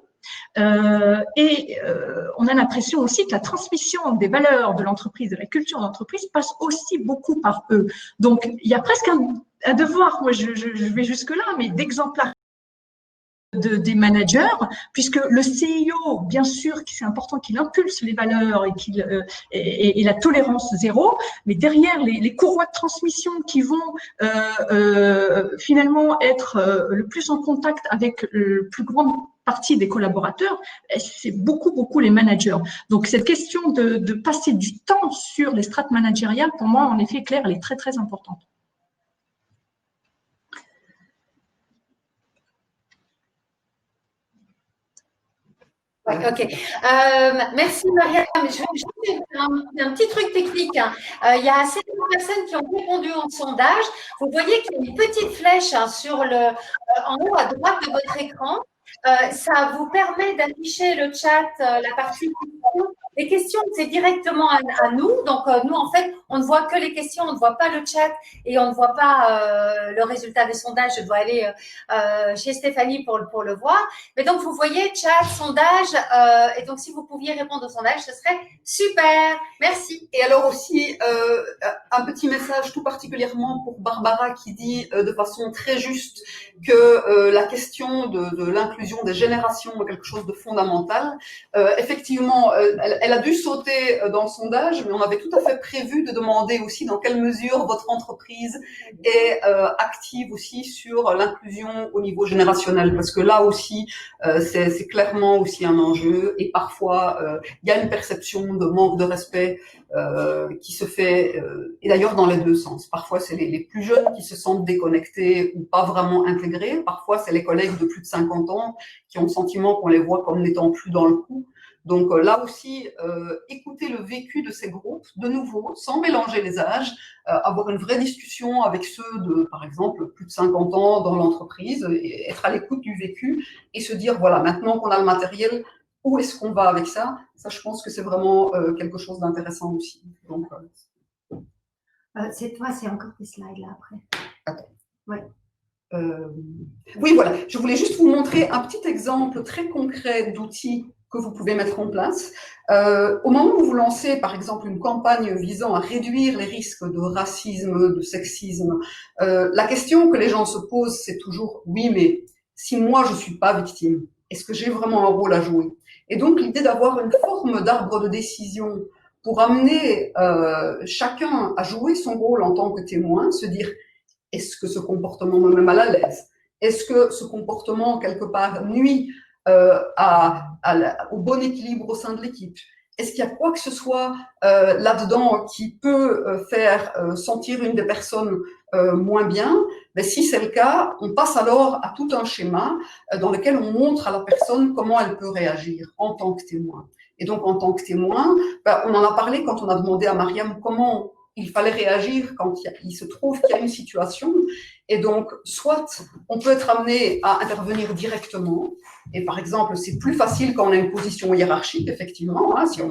On a l'impression aussi que la transmission des valeurs de l'entreprise, de la culture d'entreprise, passe aussi beaucoup par eux. Donc, il y a presque un devoir, moi je vais jusque-là, mais d'exemplarité des managers, puisque le CIO, bien sûr, c'est important qu'il impulse les valeurs et la tolérance zéro, mais derrière les courroies de transmission qui vont finalement être le plus en contact avec le plus grand partie des collaborateurs, c'est beaucoup les managers. Donc cette question de passer du temps sur les strates managériales, pour moi, en effet, Claire, elle est très importante. Ouais, ok. Merci Mariam. Je vais faire un petit truc technique. Il y a assez de personnes qui ont répondu au sondage. Vous voyez qu'il y a une petite flèche en haut à droite de votre écran. Ça vous permet d'afficher le chat, la partie Les questions, c'est directement à nous. Donc, nous, en fait, on ne voit que les questions, on ne voit pas le chat et on ne voit pas le résultat des sondages. Je dois aller chez Stéphanie pour le voir. Mais donc, vous voyez, chat, sondage. Et donc, si vous pouviez répondre au sondage, ce serait super. Merci. Et alors aussi, un petit message tout particulièrement pour Barbara qui dit de façon très juste que la question de l'inclusion des générations est quelque chose de fondamental. Effectivement, elle a dû sauter dans le sondage, mais on avait tout à fait prévu de demander aussi dans quelle mesure votre entreprise est active aussi sur l'inclusion au niveau générationnel, parce que là aussi, c'est clairement aussi un enjeu et parfois, il y a une perception de manque de respect qui se fait, et d'ailleurs dans les deux sens. Parfois, c'est les plus jeunes qui se sentent déconnectés ou pas vraiment intégrés. Parfois, c'est les collègues de plus de 50 ans qui ont le sentiment qu'on les voit comme n'étant plus dans le coup. Donc là aussi, écouter le vécu de ces groupes, de nouveau, sans mélanger les âges, avoir une vraie discussion avec ceux de, par exemple, plus de 50 ans dans l'entreprise, et être à l'écoute du vécu et se dire, voilà, maintenant qu'on a le matériel, où est-ce qu'on va avec ça? Ça, je pense que c'est vraiment quelque chose d'intéressant aussi. Donc, c'est toi, c'est encore tes slides là après. Attends. Ouais. Oui, voilà. Je voulais juste vous montrer un petit exemple très concret d'outils que vous pouvez mettre en place. Au moment où vous lancez, par exemple, une campagne visant à réduire les risques de racisme, de sexisme, la question que les gens se posent, c'est toujours, oui, mais si moi, je suis pas victime, est-ce que j'ai vraiment un rôle à jouer? Et donc, l'idée d'avoir une forme d'arbre de décision pour amener chacun à jouer son rôle en tant que témoin, se dire, est-ce que ce comportement me met mal à l'aise? Est-ce que ce comportement, quelque part, nuit au bon équilibre au sein de l'équipe? Est-ce qu'il y a quoi que ce soit là-dedans qui peut faire sentir une des personnes moins bien? Mais si c'est le cas, on passe alors à tout un schéma dans lequel on montre à la personne comment elle peut réagir en tant que témoin. Et donc, en tant que témoin, on en a parlé quand on a demandé à Mariam comment il fallait réagir quand il se trouve qu'il y a une situation. Et donc, soit on peut être amené à intervenir directement, et par exemple, c'est plus facile quand on a une position hiérarchique, effectivement, hein, si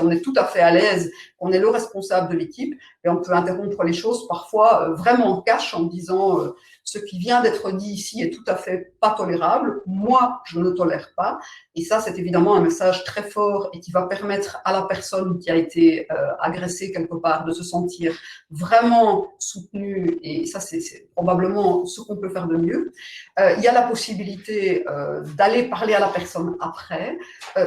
on est tout à fait à l'aise, qu'on est le responsable de l'équipe, et on peut interrompre les choses parfois vraiment en cash en disant ce qui vient d'être dit ici est tout à fait pas tolérable, moi je ne tolère pas, et ça c'est évidemment un message très fort et qui va permettre à la personne qui a été agressée quelque part de se sentir vraiment soutenue, et ça c'est probablement ce qu'on peut faire de mieux. Il y a la possibilité d'aller parler à la personne après,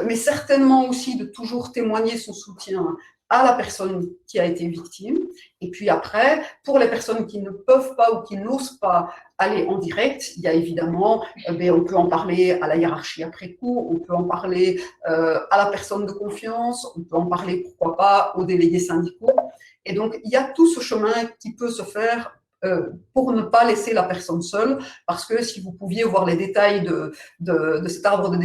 mais certainement aussi de toujours témoigner son soutien à la personne qui a été victime. Et puis après, pour les personnes qui ne peuvent pas ou qui n'osent pas aller en direct, il y a évidemment, on peut en parler à la hiérarchie après coup, on peut en parler à la personne de confiance, on peut en parler, pourquoi pas, aux délégués syndicaux. Et donc, il y a tout ce chemin qui peut se faire pour ne pas laisser la personne seule, parce que si vous pouviez voir les détails de cet arbre de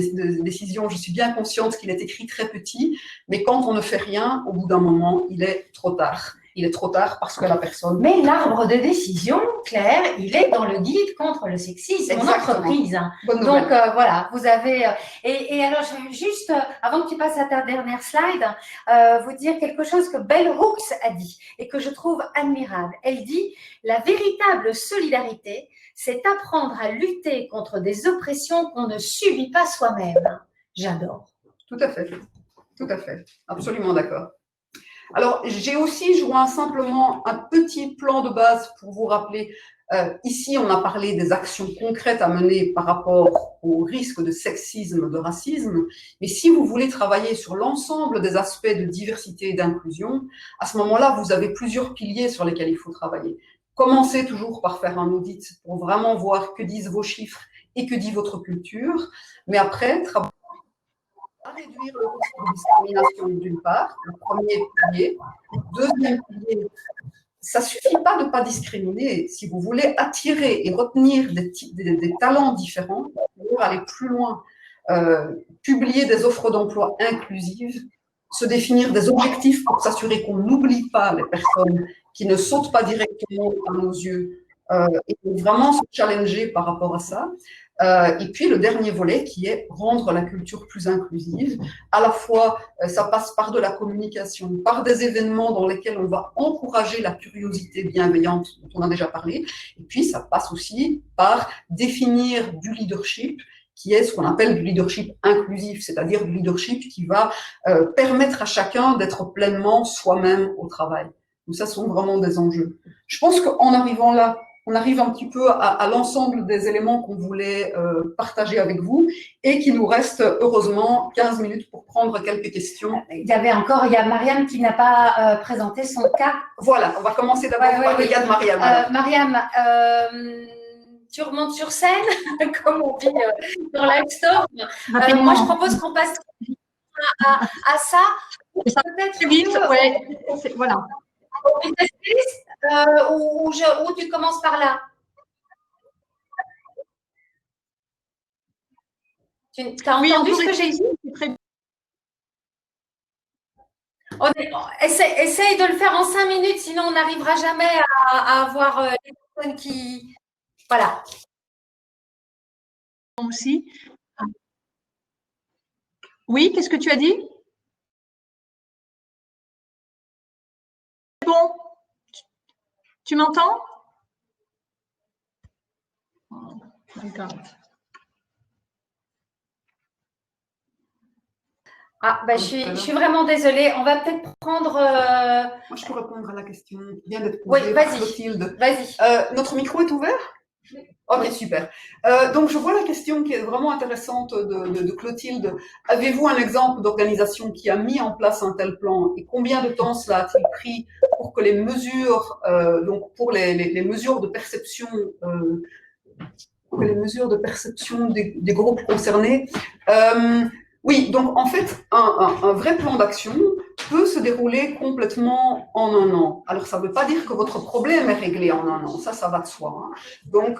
décision, je suis bien consciente qu'il est écrit très petit, mais quand on ne fait rien, au bout d'un moment, il est trop tard. Il est trop tard parce que la personne... Mais l'arbre de décision, Claire, il est dans le guide contre le sexisme en entreprise. Bonne Donc voilà, vous avez... Et alors, je vais juste, avant que tu passes à ta dernière slide, vous dire quelque chose que Bell Hooks a dit et que je trouve admirable. Elle dit « La véritable solidarité, c'est apprendre à lutter contre des oppressions qu'on ne subit pas soi-même. » J'adore. Tout à fait, absolument d'accord. Alors, j'ai aussi joint simplement un petit plan de base pour vous rappeler. Ici, on a parlé des actions concrètes à mener par rapport au risque de sexisme, de racisme. Mais si vous voulez travailler sur l'ensemble des aspects de diversité et d'inclusion, à ce moment-là, vous avez plusieurs piliers sur lesquels il faut travailler. Commencez toujours par faire un audit pour vraiment voir que disent vos chiffres et que dit votre culture. Mais après, travaillez à réduire le risque de discrimination d'une part, le premier pilier. Deuxième pilier, ça ne suffit pas de ne pas discriminer. Si vous voulez attirer et retenir des talents différents, il faut aller plus loin. Publier des offres d'emploi inclusives, se définir des objectifs pour s'assurer qu'on n'oublie pas les personnes qui ne sautent pas directement à nos yeux et vraiment se challenger par rapport à ça. Et puis le dernier volet qui est rendre la culture plus inclusive. À la fois, ça passe par de la communication, par des événements dans lesquels on va encourager la curiosité bienveillante dont on a déjà parlé. Et puis ça passe aussi par définir du leadership qui est ce qu'on appelle du leadership inclusif, c'est-à-dire du leadership qui va permettre à chacun d'être pleinement soi-même au travail. Donc ça sont vraiment des enjeux. Je pense qu'en arrivant là, on arrive un petit peu à l'ensemble des éléments qu'on voulait partager avec vous et qu'il nous reste heureusement 15 minutes pour prendre quelques questions. Il y a Mariam qui n'a pas présenté son cas. Voilà, on va commencer d'abord par le cas de Mariam. Mariam, tu remontes sur scène, comme on dit dans Livestorm. Moi, je propose qu'on passe à ça. Peut-être vite, ouais. Voilà. Ou tu commences par là? Tu as entendu ce que j'ai dit? Essaye de le faire en 5 minutes, sinon on n'arrivera jamais à avoir les personnes qui… Voilà. Aussi. Oui, qu'est-ce que tu as dit? C'est bon. Tu m'entends? D'accord. Ah, bah, je suis vraiment désolée. On va peut-être prendre… Moi, je peux répondre à la question qui vient d'être posée par Clotilde. Vas-y. Notre micro est ouvert? Ok, super. Donc, je vois la question qui est vraiment intéressante de Clotilde. Avez-vous un exemple d'organisation qui a mis en place un tel plan et combien de temps cela a-t-il pris pour que les mesures, donc pour les mesures de perception, des groupes concernés, oui, donc en fait, un vrai plan d'action peut se dérouler complètement en un an. Alors, ça ne veut pas dire que votre problème est réglé en un an, ça va de soi. Hein. Donc,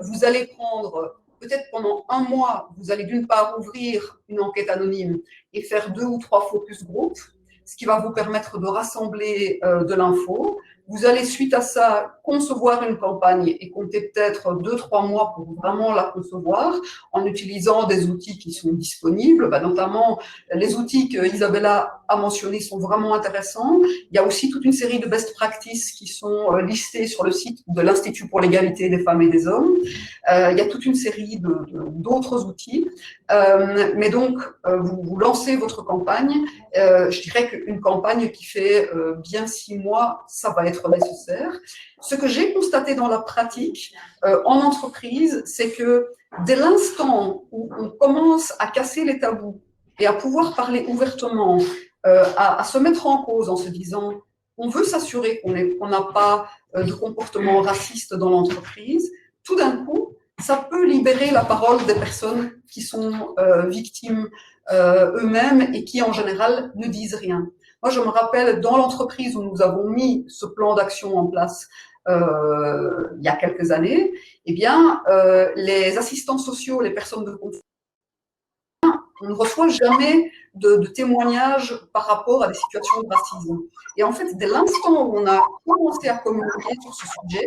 vous allez prendre, peut-être pendant un mois, vous allez d'une part ouvrir une enquête anonyme et faire 2 ou 3 focus groups, ce qui va vous permettre de rassembler de l'info. Vous allez, suite à ça, concevoir une campagne et compter peut-être 2-3 mois pour vraiment la concevoir en utilisant des outils qui sont disponibles. Notamment, les outils que Isabella a mentionnés sont vraiment intéressants. Il y a aussi toute une série de best practices qui sont listées sur le site de l'Institut pour l'égalité des femmes et des hommes. Il y a toute une série d'autres outils. Mais donc, vous lancez votre campagne. Je dirais qu'une campagne qui fait bien 6 mois, ça va être nécessaire. Ce que j'ai constaté dans la pratique en entreprise, c'est que dès l'instant où on commence à casser les tabous et à pouvoir parler ouvertement, à se mettre en cause en se disant on veut s'assurer qu'on n'a pas de comportement raciste dans l'entreprise, tout d'un coup, ça peut libérer la parole des personnes qui sont victimes eux-mêmes et qui, en général, ne disent rien. Moi, je me rappelle, dans l'entreprise où nous avons mis ce plan d'action en place il y a quelques années, eh bien, les assistants sociaux, les personnes de confiance, on ne reçoit jamais de témoignages par rapport à des situations de racisme. Et en fait, dès l'instant où on a commencé à communiquer sur ce sujet,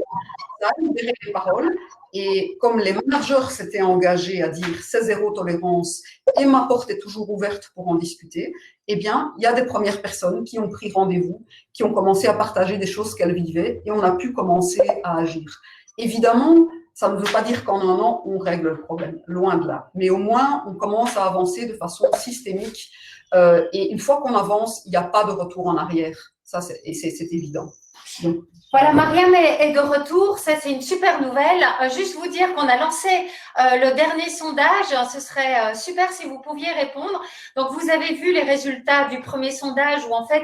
ça a libéré les paroles. Et comme les managers s'étaient engagés à dire c'est zéro tolérance et ma porte est toujours ouverte pour en discuter, eh bien, il y a des premières personnes qui ont pris rendez-vous, qui ont commencé à partager des choses qu'elles vivaient et on a pu commencer à agir. Évidemment, ça ne veut pas dire qu'en un an, on règle le problème, loin de là. Mais au moins, on commence à avancer de façon systémique. Et une fois qu'on avance, il n'y a pas de retour en arrière. Ça, c'est évident. Donc, voilà, Mariam est de retour. Ça, c'est une super nouvelle. Juste vous dire qu'on a lancé le dernier sondage. Ce serait super si vous pouviez répondre. Donc, vous avez vu les résultats du premier sondage où, en fait,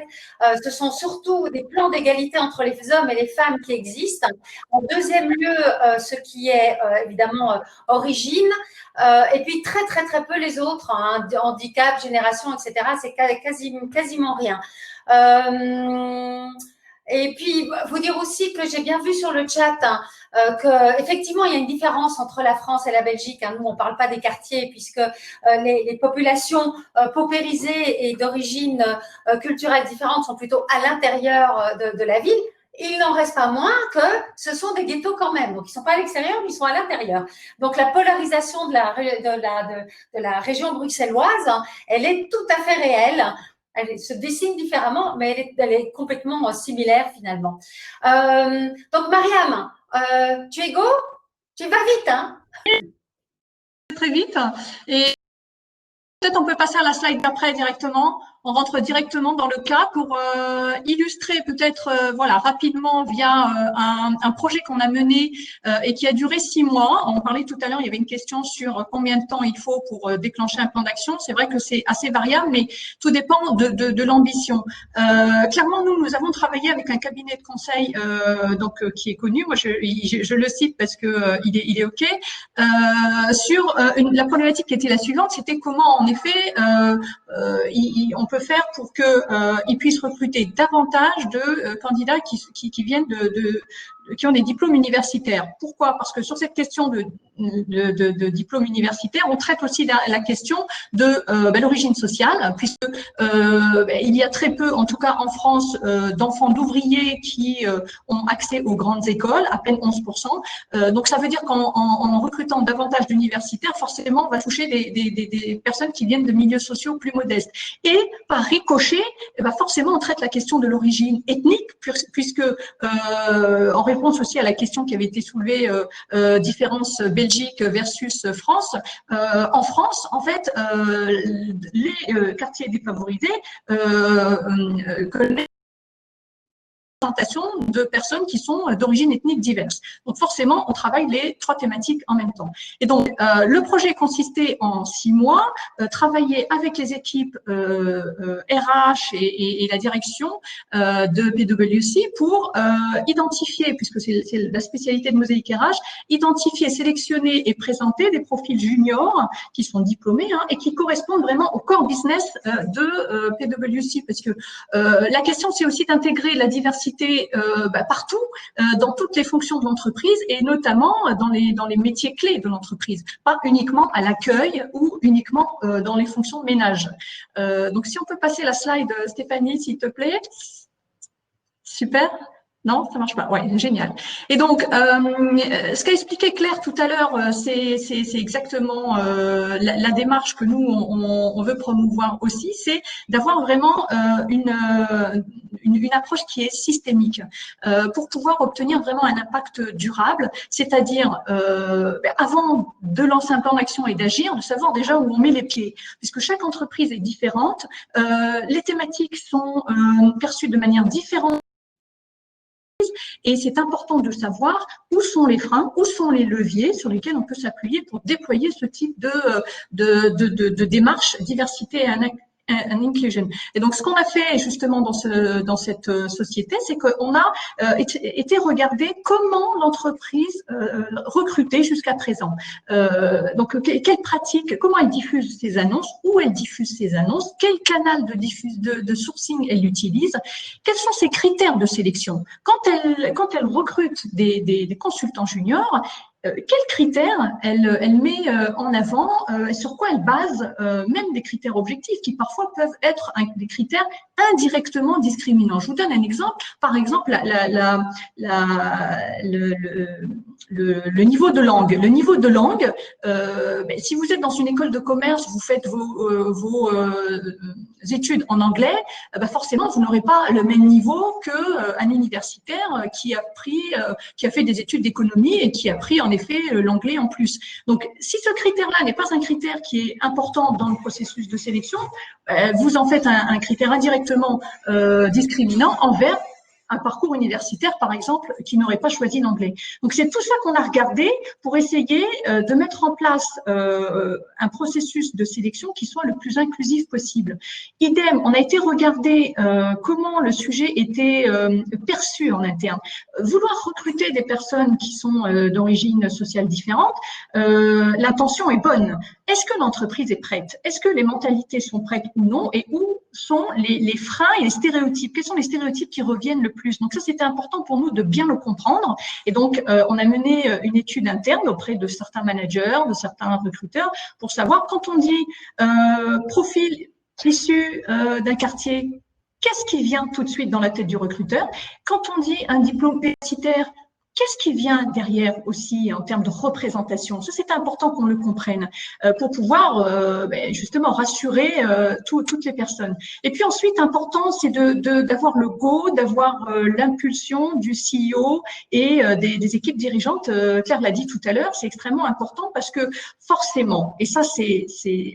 ce sont surtout des plans d'égalité entre les hommes et les femmes qui existent. En deuxième lieu, ce qui est évidemment origine. Et puis, très, très, très peu les autres. Hein, handicap, génération, etc. C'est quasiment rien. Et puis, vous dire aussi que j'ai bien vu sur le chat qu'effectivement, il y a une différence entre la France et la Belgique. Hein. Nous, on ne parle pas des quartiers puisque les populations paupérisées et d'origine culturelle différente sont plutôt à l'intérieur de la ville. il n'en reste pas moins que ce sont des ghettos quand même. Donc, ils ne sont pas à l'extérieur, mais ils sont à l'intérieur. Donc, la polarisation de la région bruxelloise, elle est tout à fait réelle. Elle se dessine différemment, mais elle est complètement similaire finalement. Donc, Mariam, tu es go? Tu vas vite, hein? Très vite. Et peut-être on peut passer à la slide d'après directement. On rentre directement dans le cas pour illustrer peut-être voilà rapidement via un projet qu'on a mené et qui a duré 6 mois. On parlait tout à l'heure, il y avait une question sur combien de temps il faut pour déclencher un plan d'action. C'est vrai que c'est assez variable, mais tout dépend de l'ambition. Clairement, nous avons travaillé avec un cabinet de conseil qui est connu. Moi, je le cite parce que il est OK. Sur la problématique qui était la suivante, c'était comment en effet on peut faire pour qu'ils puissent recruter davantage de candidats qui viennent qui ont des diplômes universitaires. Pourquoi? Parce que sur cette question de diplôme universitaire, on traite aussi la question de l'origine sociale, puisque il y a très peu, en tout cas en France, d'enfants d'ouvriers qui ont accès aux grandes écoles, à peine 11%. Donc ça veut dire qu'en recrutant davantage d'universitaires, forcément, on va toucher des personnes qui viennent de milieux sociaux plus modestes. Et par ricochet, forcément, on traite la question de l'origine ethnique, puisque en réponse aussi à la question qui avait été soulevée, différence Belgique versus France. En France, en fait, les quartiers défavorisés connaissent de personnes qui sont d'origine ethnique diverse. Donc forcément, on travaille les 3 thématiques en même temps. Et donc, le projet consistait en 6 mois, travailler avec les équipes RH et la direction de PwC pour identifier, puisque c'est la spécialité de Mosaïque RH, identifier, sélectionner et présenter des profils juniors qui sont diplômés et qui correspondent vraiment au core business de PwC, parce que la question, c'est aussi d'intégrer la diversité partout, dans toutes les fonctions de l'entreprise et notamment dans les métiers clés de l'entreprise, pas uniquement à l'accueil ou uniquement dans les fonctions de ménage. Donc, si on peut passer la slide, Stéphanie, s'il te plaît. Super. Non, ça marche pas. Ouais, génial. Et donc, ce qu'a expliqué Claire tout à l'heure, c'est exactement la démarche que nous on veut promouvoir aussi, c'est d'avoir vraiment une approche qui est systémique pour pouvoir obtenir vraiment un impact durable, c'est-à-dire avant de lancer un plan d'action et d'agir, de savoir déjà où on met les pieds, puisque chaque entreprise est différente, les thématiques sont perçues de manière différente. Et c'est important de savoir où sont les freins, où sont les leviers sur lesquels on peut s'appuyer pour déployer ce type de démarche diversité et inclusion. Et donc, ce qu'on a fait justement dans cette société, c'est qu'on a été regarder comment l'entreprise recrutait jusqu'à présent. Donc, quelles pratiques, comment elle diffuse ses annonces, où elle diffuse ses annonces, quel canal de sourcing elle utilise, quels sont ses critères de sélection. Quand elle recrute des consultants juniors, quels critères elle met en avant, sur quoi elle base même des critères objectifs qui parfois peuvent être des critères indirectement discriminants. Je vous donne un exemple. Par exemple, le niveau de langue. Le niveau de langue, si vous êtes dans une école de commerce, vous faites vos études en anglais, forcément, vous n'aurez pas le même niveau qu'un universitaire qui a fait des études d'économie et qui a pris en effet l'anglais en plus. Donc, si ce critère-là n'est pas un critère qui est important dans le processus de sélection, vous en faites un critère indirectement discriminant envers un parcours universitaire, par exemple, qui n'aurait pas choisi l'anglais. Donc, c'est tout ça qu'on a regardé pour essayer de mettre en place un processus de sélection qui soit le plus inclusif possible. Idem, on a été regarder comment le sujet était perçu en interne. Vouloir recruter des personnes qui sont d'origine sociale différente, l'intention est bonne. Est-ce que l'entreprise est prête? Est-ce que les mentalités sont prêtes ou non? Et où sont les freins et les stéréotypes? Quels sont les stéréotypes qui reviennent le plus? Donc ça, c'était important pour nous de bien le comprendre. Et donc, on a mené une étude interne auprès de certains managers, de certains recruteurs, pour savoir quand on dit profil issu d'un quartier qu'est-ce qui vient tout de suite dans la tête du recruteur? Quand on dit un diplôme universitaire, qu'est-ce qui vient derrière aussi en termes de représentation? Ça, c'est important qu'on le comprenne pour pouvoir justement rassurer toutes les personnes. Et puis ensuite, important, c'est d'avoir le go, d'avoir l'impulsion du CEO et des équipes dirigeantes. Claire l'a dit tout à l'heure, c'est extrêmement important parce que forcément, et ça,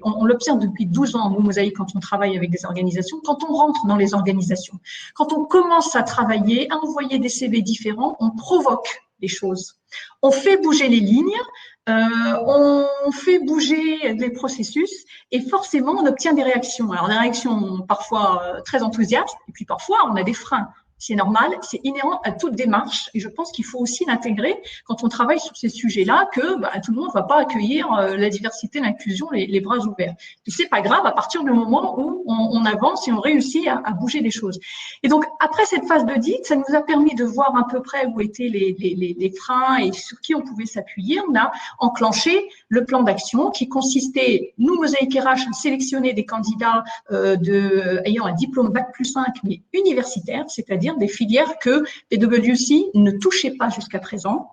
on l'observe depuis 12 ans, nous, Mosaïque, quand on travaille avec des organisations, quand on rentre dans les organisations, quand on commence à travailler, à envoyer des CV différents, on provoque des choses. On fait bouger les lignes, on fait bouger les processus et forcément, on obtient des réactions. Alors, des réactions parfois très enthousiastes et puis parfois, on a des freins. C'est normal, c'est inhérent à toute démarche et je pense qu'il faut aussi l'intégrer quand on travaille sur ces sujets-là que tout le monde ne va pas accueillir la diversité, l'inclusion, les bras ouverts. Et c'est pas grave à partir du moment où on avance et on réussit à bouger les choses. Et donc, après cette phase d'audit, ça nous a permis de voir à peu près où étaient les freins et sur qui on pouvait s'appuyer. On a enclenché le plan d'action qui consistait, nous, Mosaïque RH, à sélectionner des candidats ayant un diplôme Bac+5 mais universitaire, c'est-à-dire des filières que PwC ne touchait pas jusqu'à présent,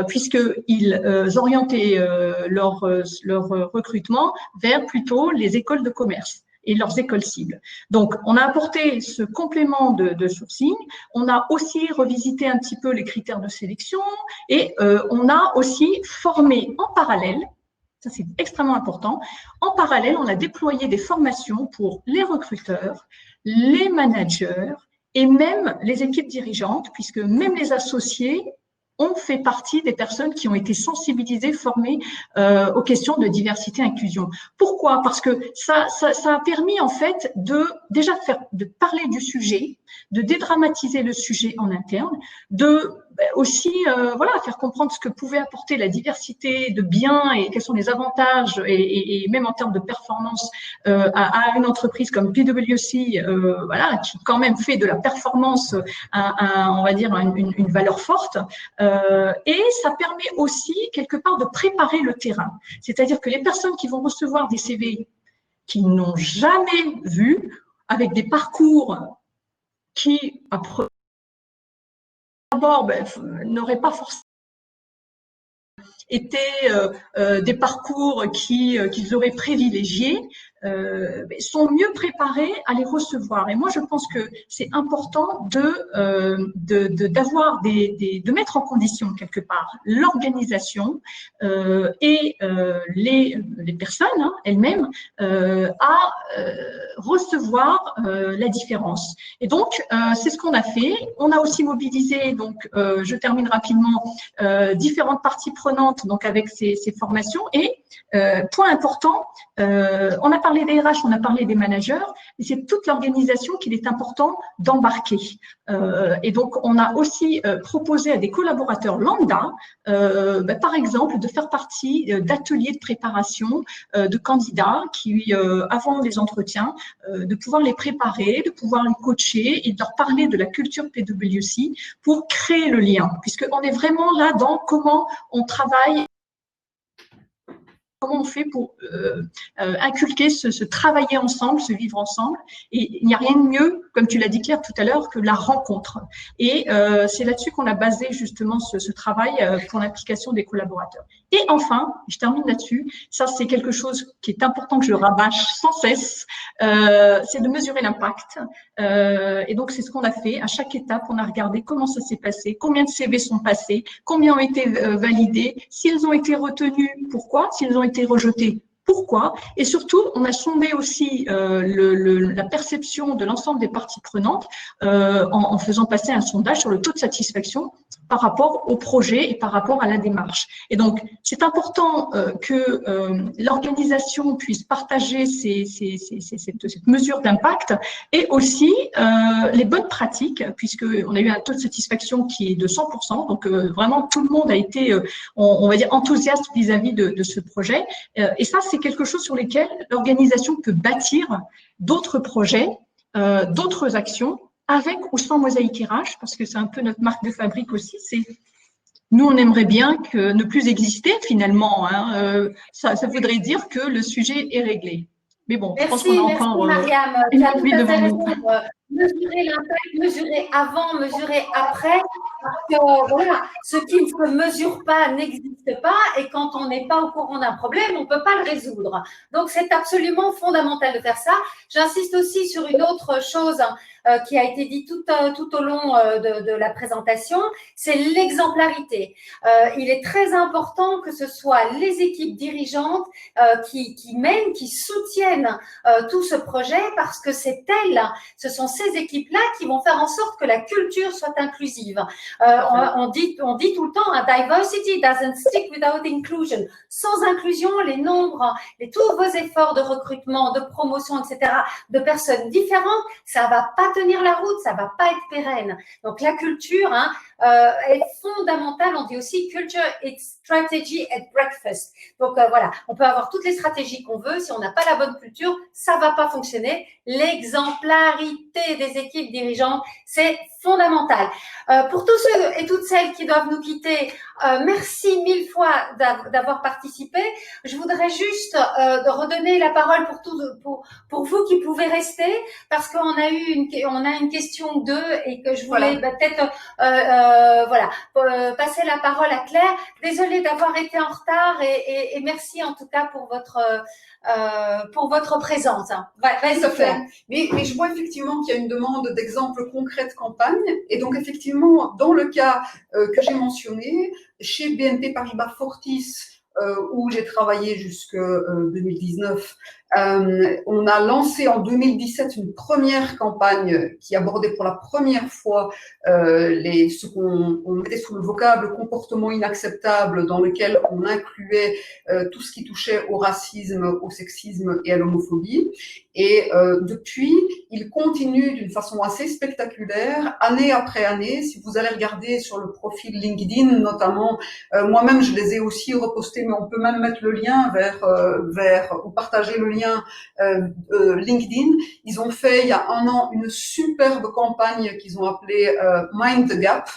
puisqu'ils orientaient leur recrutement vers plutôt les écoles de commerce et leurs écoles cibles. Donc, on a apporté ce complément de sourcing, on a aussi revisité un petit peu les critères de sélection et on a aussi formé en parallèle, ça c'est extrêmement important, en parallèle, on a déployé des formations pour les recruteurs, les managers, et même les équipes dirigeantes, puisque même les associés ont fait partie des personnes qui ont été sensibilisées, formées aux questions de diversité et inclusion. Pourquoi? Parce que ça a permis en fait de parler du sujet, de dédramatiser le sujet en interne, de aussi faire comprendre ce que pouvait apporter la diversité de biens et quels sont les avantages et même en termes de performance à une entreprise comme PwC, qui quand même fait de la performance on va dire une valeur forte. Et ça permet aussi quelque part de préparer le terrain. C'est-à-dire que les personnes qui vont recevoir des CV qu'ils n'ont jamais vus, avec des parcours qui d'abord n'auraient pas forcément été des parcours qu'ils auraient privilégiés, sont mieux préparés à les recevoir. Et moi, je pense que c'est important de mettre en condition quelque part l'organisation et les personnes elles-mêmes à recevoir la différence. Et donc, c'est ce qu'on a fait. On a aussi mobilisé, donc, je termine rapidement, différentes parties prenantes, donc avec ces formations. Et point important, on a parlé des RH, on a parlé des managers, mais c'est toute l'organisation qu'il est important d'embarquer. Et donc, on a aussi proposé à des collaborateurs lambda, par exemple, de faire partie d'ateliers de préparation de candidats qui, avant les entretiens, de pouvoir les préparer, de pouvoir les coacher et de leur parler de la culture PwC pour créer le lien, puisqu'on est vraiment là dans comment on travaille, comment on fait pour inculquer ce travailler ensemble, ce vivre ensemble. Et il n'y a rien de mieux, comme tu l'as dit Claire tout à l'heure, que la rencontre. Et c'est là-dessus qu'on a basé justement ce travail pour l'implication des collaborateurs. Et enfin, je termine là-dessus, ça c'est quelque chose qui est important que je rabâche sans cesse, c'est de mesurer l'impact. Et donc c'est ce qu'on a fait. À chaque étape, on a regardé comment ça s'est passé, combien de CV sont passés, combien ont été validés, s'ils ont été retenus, pourquoi, s'ils ont été rejetés, pourquoi, et surtout, on a sondé aussi la perception de l'ensemble des parties prenantes en faisant passer un sondage sur le taux de satisfaction par rapport au projet et par rapport à la démarche. Et donc, c'est important que l'organisation puisse partager cette mesure d'impact et aussi les bonnes pratiques, puisqu'on a eu un taux de satisfaction qui est de 100%, donc vraiment tout le monde a été, on va dire, enthousiaste vis-à-vis de ce projet. Et ça, c'est quelque chose sur lequel l'organisation peut bâtir d'autres projets, d'autres actions, avec ou sans Mosaïque RH, parce que c'est un peu notre marque de fabrique aussi. C'est nous, on aimerait bien ne plus exister finalement. Ça voudrait dire que le sujet est réglé. Mais bon, je pense Merci, qu'on a merci encore Mariam. une Tu as tout nuit à fait devant nous. raison. Mesurer l'impact, mesurer avant, mesurer après. Parce que voilà, ce qui ne se mesure pas n'existe pas. Et quand on n'est pas au courant d'un problème, on ne peut pas le résoudre. Donc, c'est absolument fondamental de faire ça. J'insiste aussi sur une autre chose qui a été dit tout au long de la présentation, c'est l'exemplarité. Il est très important que ce soit les équipes dirigeantes qui mènent, qui soutiennent tout ce projet parce que c'est elles, ce sont ces équipes-là qui vont faire en sorte que la culture soit inclusive. On dit tout le temps, diversity doesn't stick without inclusion. Sans inclusion, les nombres, tous vos efforts de recrutement, de promotion, etc., de personnes différentes, ça va pas tenir la route, ça va pas être pérenne. Donc la culture est fondamentale. On dit aussi culture it's strategy at breakfast. Donc voilà, on peut avoir toutes les stratégies qu'on veut, si on n'a pas la bonne culture, ça va pas fonctionner. L'exemplarité des équipes dirigeantes, c'est fondamental. Pour tous ceux et toutes celles qui doivent nous quitter, merci mille fois d'avoir participé. Je voudrais juste de redonner la parole pour vous qui pouvez rester, parce qu'on a une question ou deux et que je voulais peut-être passer la parole à Claire. Désolée d'avoir été en retard et merci en tout cas pour votre présence. Tout à fait. Mais je vois effectivement qu'il y a une demande d'exemples concrets de campagne. Et donc, effectivement, dans le cas que j'ai mentionné, chez BNP Paribas Fortis, où j'ai travaillé jusque 2019, on a lancé en 2017 une première campagne qui abordait pour la première fois ce qu'on mettait sous le vocable comportement inacceptable, dans lequel on incluait tout ce qui touchait au racisme, au sexisme et à l'homophobie. Et depuis, il continue d'une façon assez spectaculaire, année après année. Si vous allez regarder sur le profil LinkedIn, notamment, moi-même je les ai aussi repostés, mais on peut même mettre le lien vers ou partager le lien LinkedIn. Ils ont fait il y a 1 an une superbe campagne qu'ils ont appelée Mind the Gap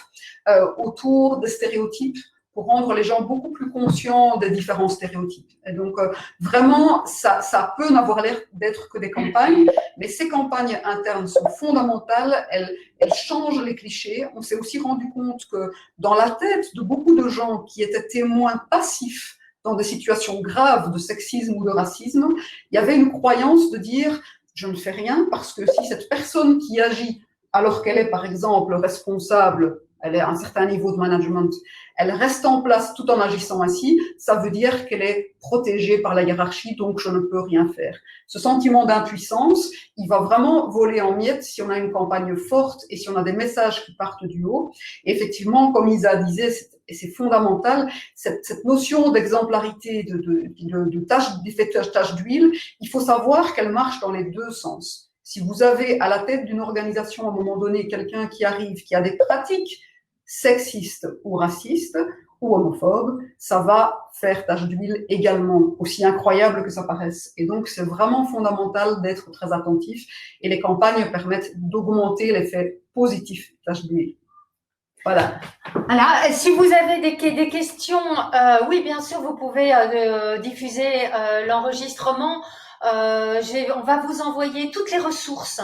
autour des stéréotypes, pour rendre les gens beaucoup plus conscients des différents stéréotypes. Et donc, vraiment, ça peut n'avoir l'air d'être que des campagnes, mais ces campagnes internes sont fondamentales, elles changent les clichés. On s'est aussi rendu compte que dans la tête de beaucoup de gens qui étaient témoins passifs dans des situations graves de sexisme ou de racisme, il y avait une croyance de dire « je ne fais rien parce que si cette personne qui agit alors qu'elle est par exemple responsable, elle est à un certain niveau de management, elle reste en place tout en agissant ainsi, ça veut dire qu'elle est protégée par la hiérarchie, donc je ne peux rien faire. » Ce sentiment d'impuissance, il va vraiment voler en miettes si on a une campagne forte et si on a des messages qui partent du haut. Et effectivement, comme Isa disait, et c'est fondamental, cette notion d'exemplarité, d'effet de tâche d'huile, il faut savoir qu'elle marche dans les deux sens. Si vous avez à la tête d'une organisation à un moment donné quelqu'un qui arrive, qui a des pratiques sexistes ou racistes ou homophobes, ça va faire tache d'huile également, aussi incroyable que ça paraisse. Et donc, c'est vraiment fondamental d'être très attentif et les campagnes permettent d'augmenter l'effet positif tache d'huile. Voilà. Voilà. Si vous avez des questions, oui, bien sûr, vous pouvez diffuser l'enregistrement. On va vous envoyer toutes les ressources.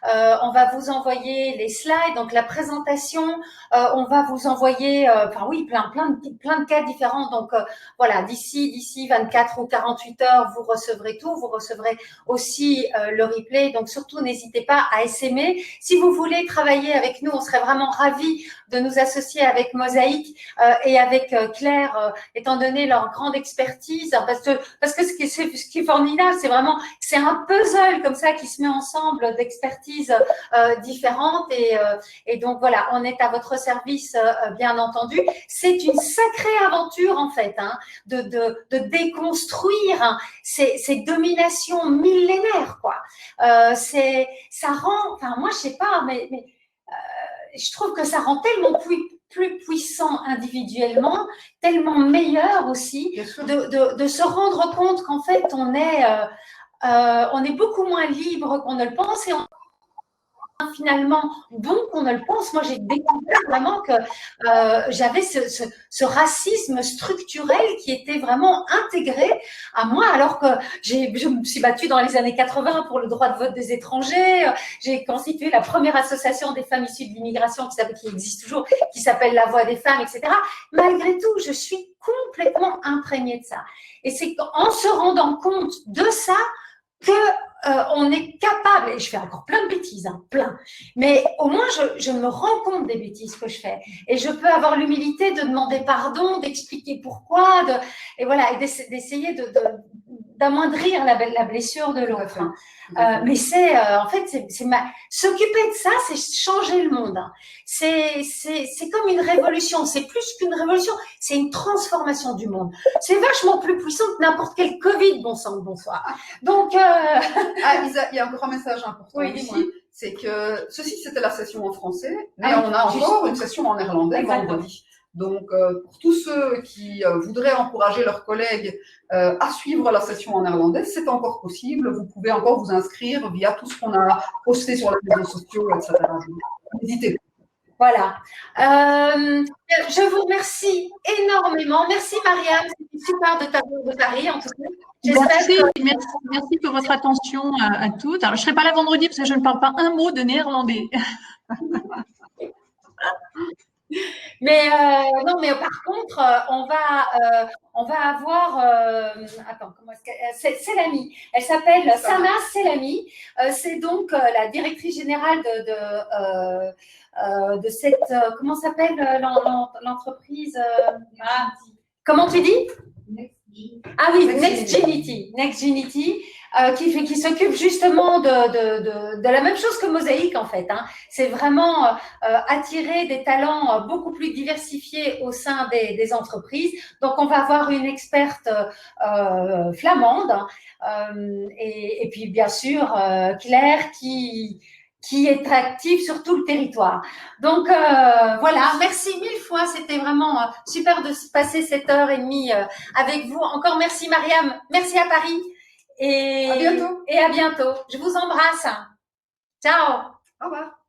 On va vous envoyer les slides, donc la présentation. On va vous envoyer, plein de cas différents. Donc voilà, d'ici 24 ou 48 heures, vous recevrez tout. Vous recevrez aussi le replay. Donc surtout, n'hésitez pas à SMer. Si vous voulez travailler avec nous, on serait vraiment ravis de nous associer avec Mosaïque et avec Claire, étant donné leur grande expertise. Parce que ce qui est formidable, c'est un puzzle comme ça qui se met ensemble d'expertises différentes et donc voilà, on est à votre service bien entendu. C'est une sacrée aventure en fait, de déconstruire ces dominations millénaires quoi. Ça rend, moi je sais pas, mais je trouve que ça rend tellement plus puissant individuellement, tellement meilleur aussi de se rendre compte qu'en fait on est beaucoup moins libre qu'on ne le pense et finalement bon qu'on ne le pense. Moi, j'ai découvert vraiment que j'avais ce racisme structurel qui était vraiment intégré à moi, alors que je me suis battue dans les années 80 pour le droit de vote des étrangers. J'ai constitué la première association des femmes issues de l'immigration qui existe toujours, qui s'appelle La Voix des femmes, etc. Malgré tout, je suis complètement imprégnée de ça. Et c'est en se rendant compte de ça que on est capable, et je fais encore plein de bêtises, hein, plein, mais au moins je me rends compte des bêtises que je fais et je peux avoir l'humilité de demander pardon, d'expliquer pourquoi, et voilà, et d'essayer d'amoindrir la blessure de l'autre. Mais c'est en fait, s'occuper de ça, c'est changer le monde. Hein. C'est comme une révolution. C'est plus qu'une révolution, c'est une transformation du monde. C'est vachement plus puissant que n'importe quel Covid, bon sang, bonsoir. Donc, Isa, il y a un grand message important ici. C'est que ceci, c'était la session en français, mais on a encore une session en néerlandais vendredi. Donc, pour tous ceux qui voudraient encourager leurs collègues à suivre la session en néerlandais, c'est encore possible. Vous pouvez encore vous inscrire via tout ce qu'on a posté sur les réseaux sociaux, etc. N'hésitez pas. Voilà. Je vous remercie énormément. Merci Mariam, c'était super de t'avoir de Paris en tout cas. Merci pour votre attention à toutes. Alors, je ne serai pas là vendredi parce que je ne parle pas un mot de néerlandais. Mais non, mais par contre, on va avoir, attends, comment est-ce que Selami. Elle s'appelle Sana Selami. C'est donc la directrice générale de cette, comment s'appelle l'entreprise comment tu dis? Ah oui, NextGenity. NextGenity. Qui s'occupe justement de la même chose que Mosaïque en fait. Hein. C'est vraiment attirer des talents beaucoup plus diversifiés au sein des entreprises. Donc on va avoir une experte flamande et puis bien sûr Claire qui est active sur tout le territoire. Donc voilà, merci mille fois, c'était vraiment super de passer cette heure et demie avec vous. Encore merci Mariam, merci à Paris. Et à bientôt. Je vous embrasse. Ciao. Au revoir.